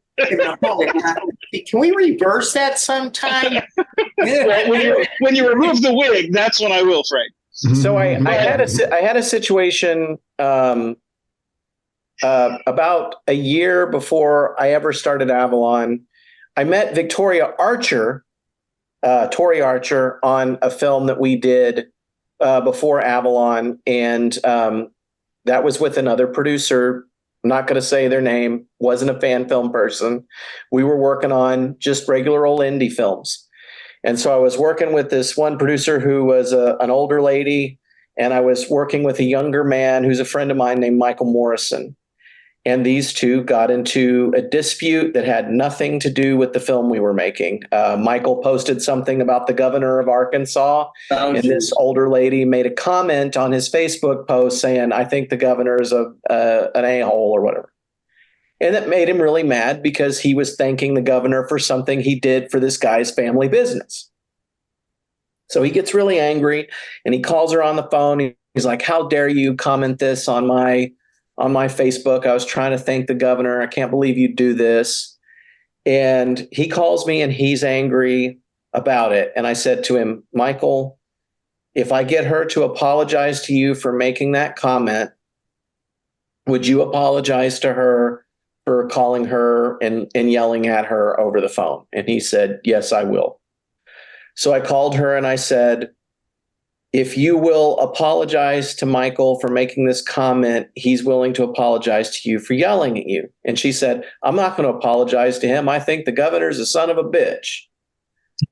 Can we reverse that sometime? when you remove the wig, that's when I will, Frank. So I had a situation about a year before I ever started Avalon. I met Tori Archer, on a film that we did before Avalon, and that was with another producer. I'm not going to say their name, wasn't a fan film person. We were working on just regular old indie films. And so I was working with this one producer who was an older lady, and I was working with a younger man who's a friend of mine named Michael Morrison. And these two got into a dispute that had nothing to do with the film we were making. Michael posted something about the governor of Arkansas, and this older lady made a comment on his Facebook post saying, I think the governor is an a-hole or whatever. And it made him really mad because he was thanking the governor for something he did for this guy's family business. So he gets really angry and he calls her on the phone. He's like, how dare you comment this on my Facebook? I was trying to thank the governor. I can't believe you do this. And he calls me and he's angry about it. And I said to him, Michael, if I get her to apologize to you for making that comment, would you apologize to her for calling her and yelling at her over the phone? And he said, yes, I will. So I called her and I said, if you will apologize to Michael for making this comment, he's willing to apologize to you for yelling at you. And she said, I'm not going to apologize to him. I think the governor's a son of a bitch.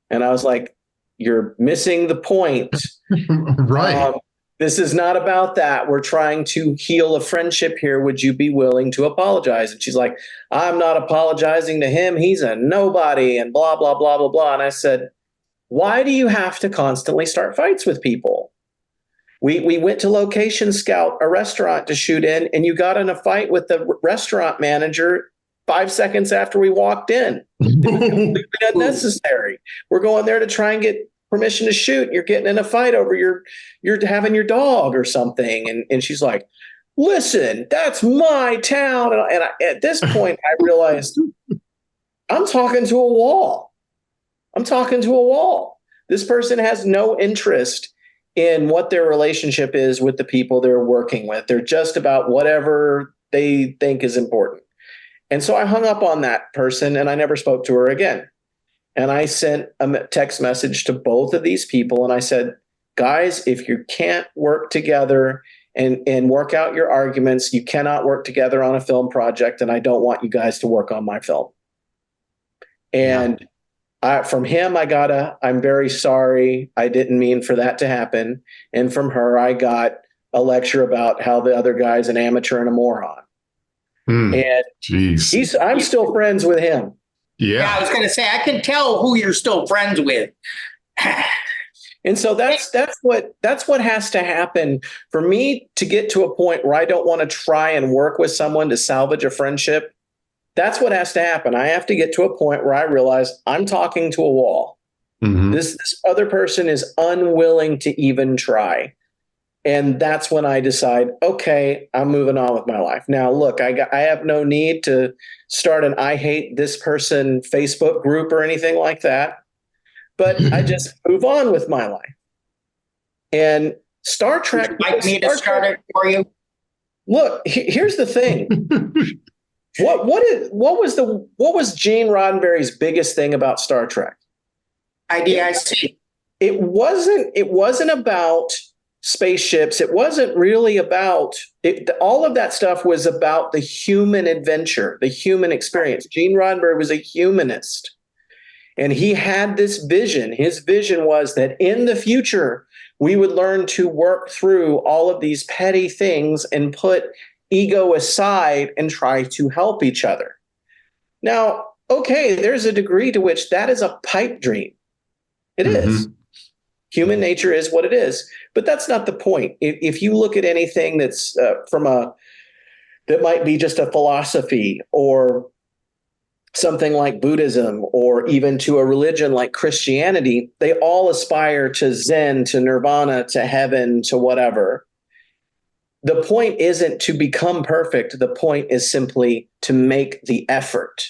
And I was like, you're missing the point. Right. This is not about that. We're trying to heal a friendship here. Would you be willing to apologize? And she's like, I'm not apologizing to him. He's a nobody and blah, blah, blah, blah, blah. And I said, why do you have to constantly start fights with people? We went to Location Scout, a restaurant to shoot in, and you got in a fight with the restaurant manager 5 seconds after we walked in. It was completely unnecessary. We're going there to try and get permission to shoot. You're getting in a fight over you're having your dog or something. And she's like, listen, that's my town. And at this point, I realized I'm talking to a wall. I'm talking to a wall. This person has no interest in what their relationship is with the people they're working with. They're just about whatever they think is important. And so I hung up on that person and I never spoke to her again. And I sent a text message to both of these people. And I said, guys, if you can't work together and work out your arguments, you cannot work together on a film project. And I don't want you guys to work on my film. And from him, I got I'm very sorry. I didn't mean for that to happen. And from her, I got a lecture about how the other guy's an amateur and a moron. And I'm still friends with him. Yeah, I was going to say, I can tell who you're still friends with. And so that's what has to happen for me to get to a point where I don't want to try and work with someone to salvage a friendship. That's what has to happen. I have to get to a point where I realize I'm talking to a wall. This other person is unwilling to even try. And that's when I decide, okay, I'm moving on with my life. Now, look, I have no need to start an I hate this person Facebook group or anything like that. But I just move on with my life. And Star Trek. Would you like me to start it for you? Look, here's the thing. What was Gene Roddenberry's biggest thing about Star Trek? IDIC. It wasn't about spaceships. It wasn't really about it. All of that stuff was about the human adventure, the human experience. Gene Roddenberry was a humanist. And he had this vision. His vision was that in the future, we would learn to work through all of these petty things and put ego aside and try to help each other. Now, okay, there's a degree to which that is a pipe dream. It is. Human nature is what it is. But that's not the point. If you look at anything that's that might be just a philosophy or something like Buddhism or even to a religion like Christianity, they all aspire to Zen, to nirvana, to heaven, to whatever. The point isn't to become perfect. The point is simply to make the effort.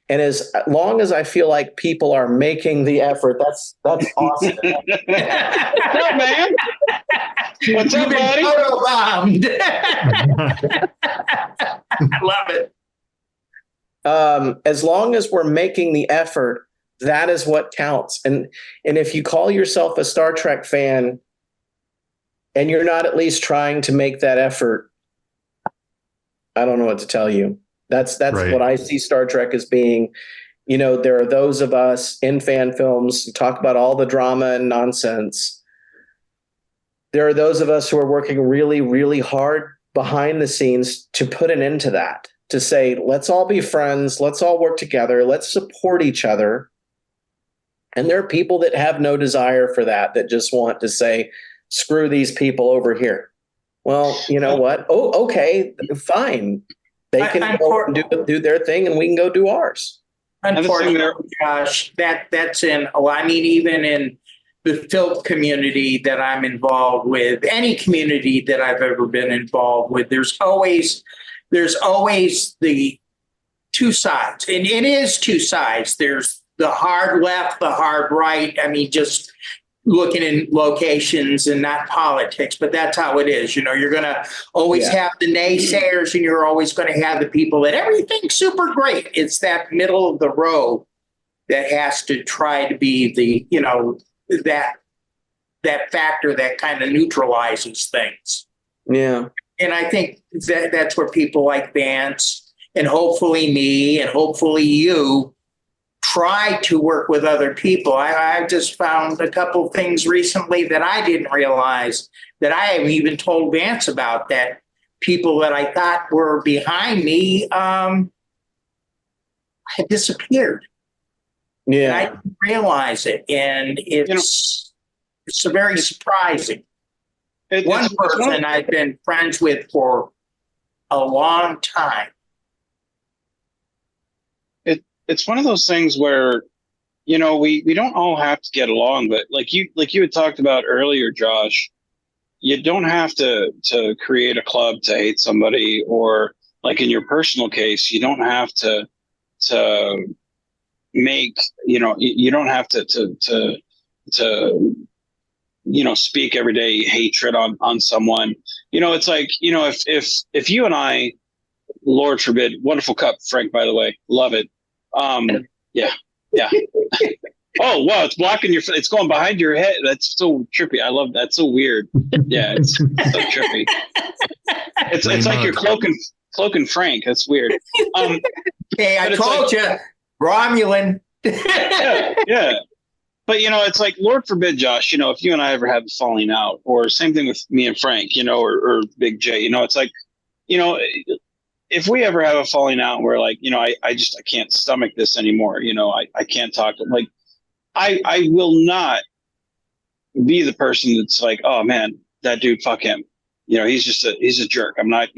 And as long as I feel like people are making the effort, that's awesome. What's up, man? What's up, buddy? Photobombed. I love it. As long as we're making the effort, that is what counts. And if you call yourself a Star Trek fan and you're not at least trying to make that effort, I don't know what to tell you. That's Right. what I see Star Trek as being. There are those of us in fan films who talk about all the drama and nonsense. There are those of us who are working really, really hard behind the scenes to put an end to that, to say, let's all be friends, let's all work together, let's support each other. And there are people that have no desire for that just want to say, screw these people over here. Well, you know what? Oh, okay, fine. They can go and do their thing and we can go do ours. Unfortunately, Josh, that's in, I mean, even in the film community that I'm involved with, any community that I've ever been involved with, there's always the two sides. And it is two sides. There's the hard left, the hard right. I mean, just looking in locations and not politics, but that's how it is. You're going to always have the naysayers and you're always going to have the people that everything's super great. It's that middle of the road that has to try to be the, that factor that kind of neutralizes things. Yeah. And I think that's where people like Vance and hopefully me and hopefully you try to work with other people. I just found a couple things recently that I didn't realize, that I haven't even told Vance about, that people that I thought were behind me had disappeared. Yeah. And I didn't realize it. And it's very surprising. One person I've been friends with for a long time. It's one of those things where, we don't all have to get along, but like you had talked about earlier, Josh, you don't have to create a club to hate somebody, or like in your personal case, you don't have to make, you don't have to speak everyday hatred on someone. It's like, if you and I, Lord forbid, wonderful cup, Frank, by the way, love it. Yeah. Oh, wow, it's blocking it's going behind your head. That's so trippy. I love that. So weird. Yeah, it's so trippy. It's like you're cloaking Frank. That's weird. Hey, I told you, Romulan. Yeah. But, it's like, Lord forbid, Josh, if you and I ever have a falling out, or same thing with me and Frank, or Big J, it's like, if we ever have a falling out where, like, I can't stomach this anymore, I can't talk, like, I will not be the person that's like, oh man, that dude, fuck him. He's a jerk. I'm not,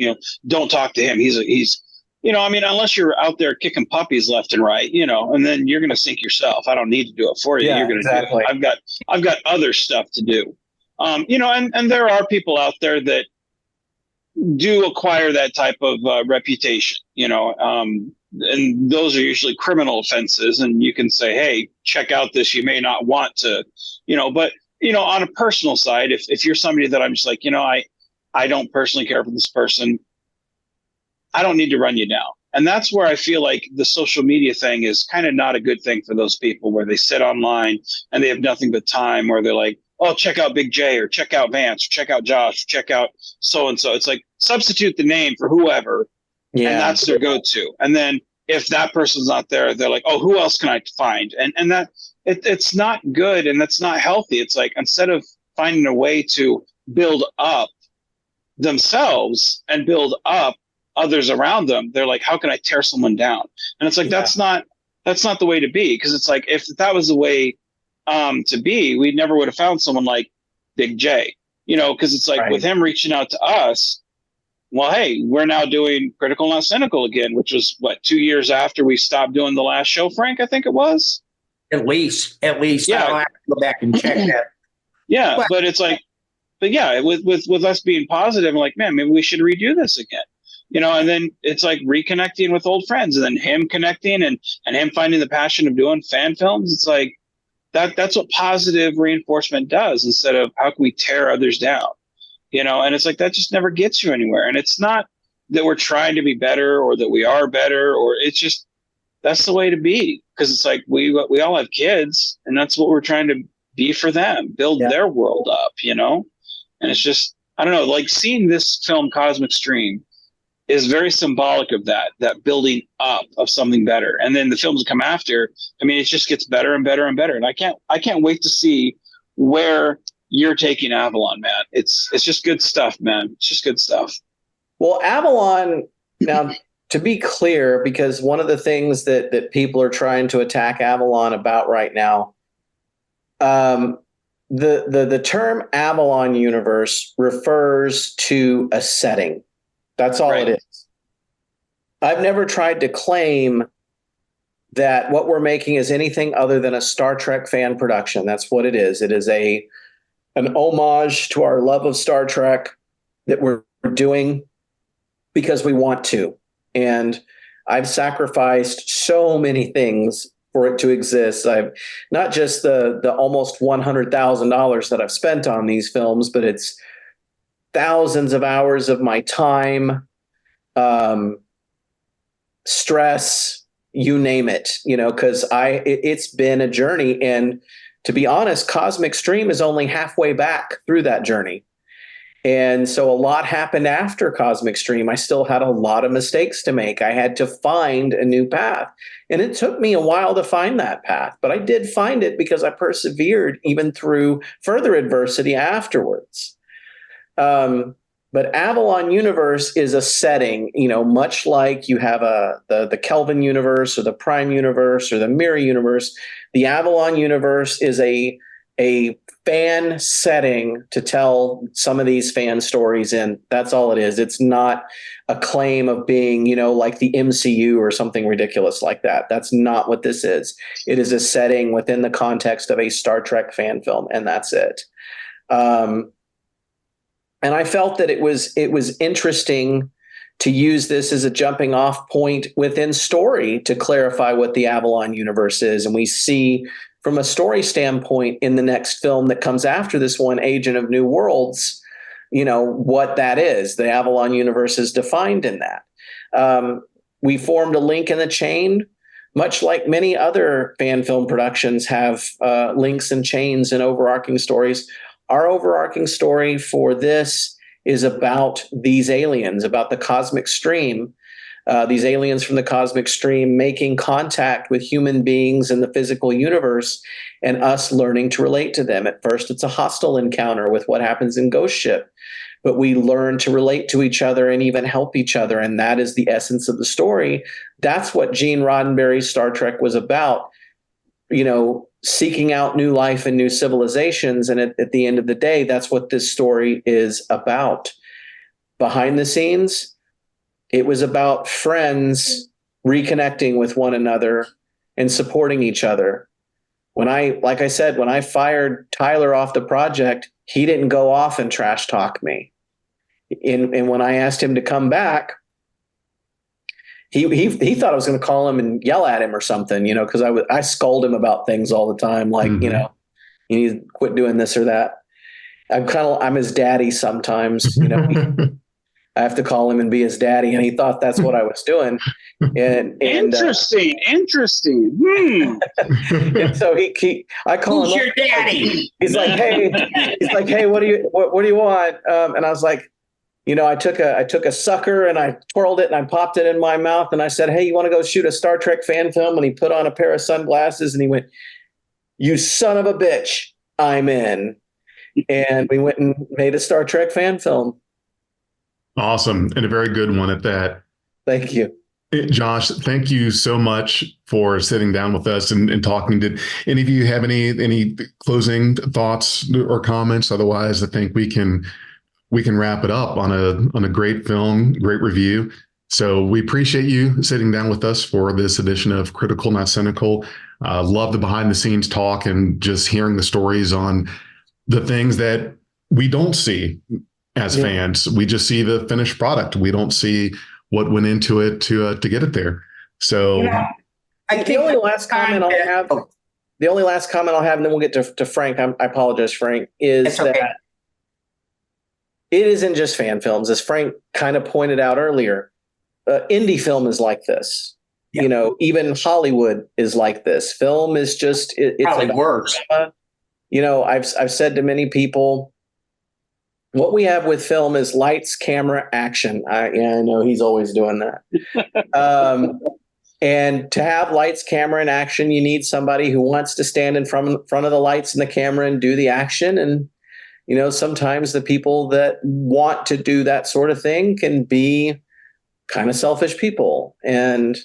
don't talk to him. He's unless you're out there kicking puppies left and right, and then you're going to sink yourself. I don't need to do it for you. Yeah, you're going to exactly. do it. I've got other stuff to do. And there are people out there that do acquire that type of reputation, and those are usually criminal offenses. And you can say, hey, check out this. You may not want to, but, on a personal side, if you're somebody that I'm just like, I don't personally care for this person, I don't need to run you down. And that's where I feel like the social media thing is kind of not a good thing for those people, where they sit online and they have nothing but time, or they're like, oh, check out Big J, or check out Vance, or check out Josh, or check out so-and-so. It's like, substitute the name for whoever, and that's their go-to. And then if that person's not there, they're like, oh, who else can I find? And that it's not good, and that's not healthy. It's like, instead of finding a way to build up themselves and build up others around them, they're like, how can I tear someone down? And it's like, that's not the way to be. Because it's like, if that was the way to be, we never would have found someone like Big J, because it's like, with him reaching out to us, well, hey, we're now doing Critical-not-Cynical again, which was 2 years after we stopped doing the last show, Frank, I think it was. At least. Yeah. I'll have to go back and check that. Yeah. But it's like, with us being positive, I'm like, man, maybe we should redo this again. And then it's like reconnecting with old friends, and then him connecting and him finding the passion of doing fan films. It's like, that's what positive reinforcement does, instead of how can we tear others down, and it's like, that just never gets you anywhere. And it's not that we're trying to be better, or that we are better, or it's just, that's the way to be. Because it's like, we all have kids, and that's what we're trying to be for them, build their world up, and it's just, I don't know, like seeing this film Cosmic Stream, is very symbolic of that building up of something better. And then the films that come after, I mean, it just gets better and better and better. And I can't wait to see where you're taking Avalon, man. It's just good stuff, man. It's just good stuff. Well, Avalon, now to be clear, because one of the things that people are trying to attack Avalon about right now, the term Avalon universe refers to a setting. That's all it is. I've never tried to claim that what we're making is anything other than a Star Trek fan production. That's what it is. It is an homage to our love of Star Trek that we're doing because we want to. And I've sacrificed so many things for it to exist. I've not just the almost $100,000 that I've spent on these films, but it's thousands of hours of my time, stress, you name it, because it's been a journey. And to be honest, Cosmic Stream is only halfway back through that journey. And so a lot happened after Cosmic Stream. I still had a lot of mistakes to make. I had to find a new path. And it took me a while to find that path, but I did find it because I persevered even through further adversity afterwards. But Avalon universe is a setting, much like you have the Kelvin universe or the Prime universe or the Mirror universe. The Avalon universe is a fan setting to tell some of these fan stories in. That's all it is. It's not a claim of being, like the MCU or something ridiculous like that. That's not what this is. It is a setting within the context of a Star Trek fan film, and that's it. And I felt that it was interesting to use this as a jumping off point within story to clarify what the Avalon universe is. And we see from a story standpoint in the next film that comes after this one, Agent of New Worlds, what that is. The Avalon universe is defined in that. We formed a link in the chain, much like many other fan film productions have links and chains and overarching stories. Our overarching story for this is about these aliens, about the cosmic stream, these aliens from the cosmic stream making contact with human beings in the physical universe and us learning to relate to them. At first, it's a hostile encounter with what happens in Ghost Ship, but we learn to relate to each other and even help each other. And that is the essence of the story. That's what Gene Roddenberry's Star Trek was about. Seeking out new life and new civilizations. And at the end of the day, that's what this story is about. Behind the scenes, it was about friends reconnecting with one another and supporting each other. Like I said, when I fired Tyler off the project, he didn't go off and trash talk me. And when I asked him to come back, he thought I was going to call him and yell at him or something, because I scold him about things all the time, like, you need to quit doing this or that. I'm his daddy sometimes, I have to call him and be his daddy, and he thought that's what I was doing. And interesting. And so I call Who's him your daddy? He's like, hey, what do you want? And I was like, I took a sucker and I twirled it and I popped it in my mouth and I said, hey, you want to go shoot a Star Trek fan film? And he put on a pair of sunglasses and he went, you son of a bitch, I'm in. And we went and made a Star Trek fan film. Awesome. And a very good one at that. Thank you. Josh, thank you so much for sitting down with us and talking. Did any of you have any closing thoughts or comments? Otherwise, I think we can wrap it up on a great film, great review. So we appreciate you sitting down with us for this edition of Critical Not Cynical. Love the behind the scenes talk and just hearing the stories on the things that we don't see as fans. We just see the finished product. We don't see what went into it to get it there. So the only last comment I'll have, and then we'll get to Frank. I apologize, Frank, is that it isn't just fan films. As Frank kind of pointed out earlier, indie film is like this. Yeah. Even Hollywood is like this. Film is just it's probably worse. I've said to many people, what we have with film is lights, camera, action. I know he's always doing that. And to have lights, camera, and action, you need somebody who wants to stand in front of the lights and the camera and do the action. And, sometimes the people that want to do that sort of thing can be kind of selfish people. And,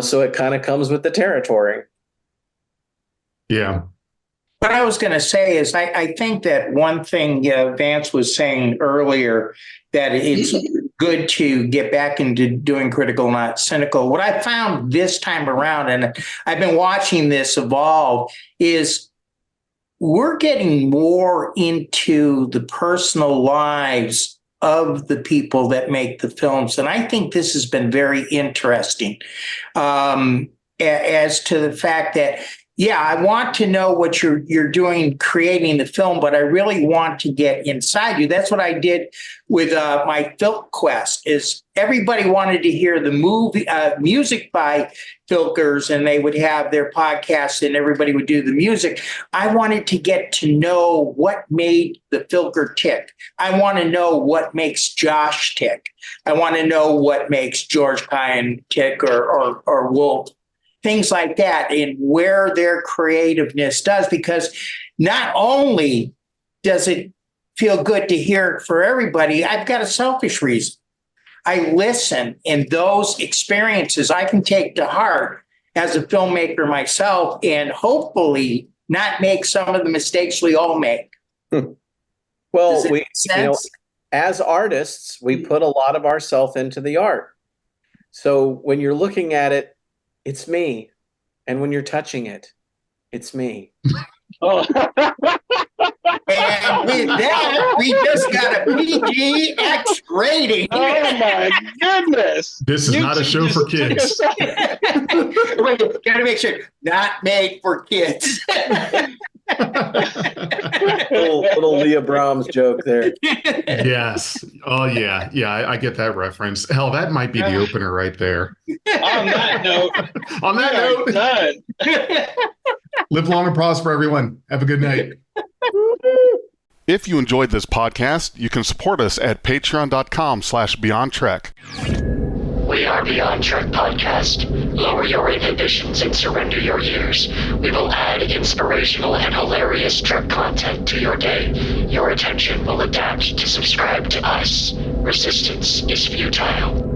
so it kind of comes with the territory. Yeah. What I was going to say is I think that one thing Vance was saying earlier, that it's good to get back into doing critical, not cynical. What I found this time around, and I've been watching this evolve, is we're getting more into the personal lives of the people that make the films. And I think this has been very interesting as to the fact that, yeah, I want to know what you're doing creating the film, but I really want to get inside you. That's what I did with my Film Quest. Is everybody wanted to hear the movie music by filkers, and they would have their podcasts, and everybody would do the music. I wanted to get to know what made the filker tick. I want to know what makes Josh tick. I want to know what makes George Kyan tick, or Wolf. Things like that, and where their creativeness does, because not only does it feel good to hear it for everybody, I've got a selfish reason. I listen, and those experiences I can take to heart as a filmmaker myself, and hopefully not make some of the mistakes we all make. Well, as artists, we put a lot of ourselves into the art. So when you're looking at it, it's me. And when you're touching it, it's me. Oh. And with that, we just got a PG-X rating. Oh my goodness. This is not a show for kids. Wait, gotta make sure. Not made for kids. little Leah Brahms joke there. Yes. Oh, yeah. Yeah, I get that reference. Hell, that might be the opener right there. On that note. On that note. Done. Live long and prosper, everyone. Have a good night. If you enjoyed this podcast, you can support us at patreon.com/BeyondTrek. We are Beyond Trek Podcast. Lower your inhibitions and surrender your ears. We will add inspirational and hilarious Trek content to your day. Your attention will adapt to subscribe to us. Resistance is futile.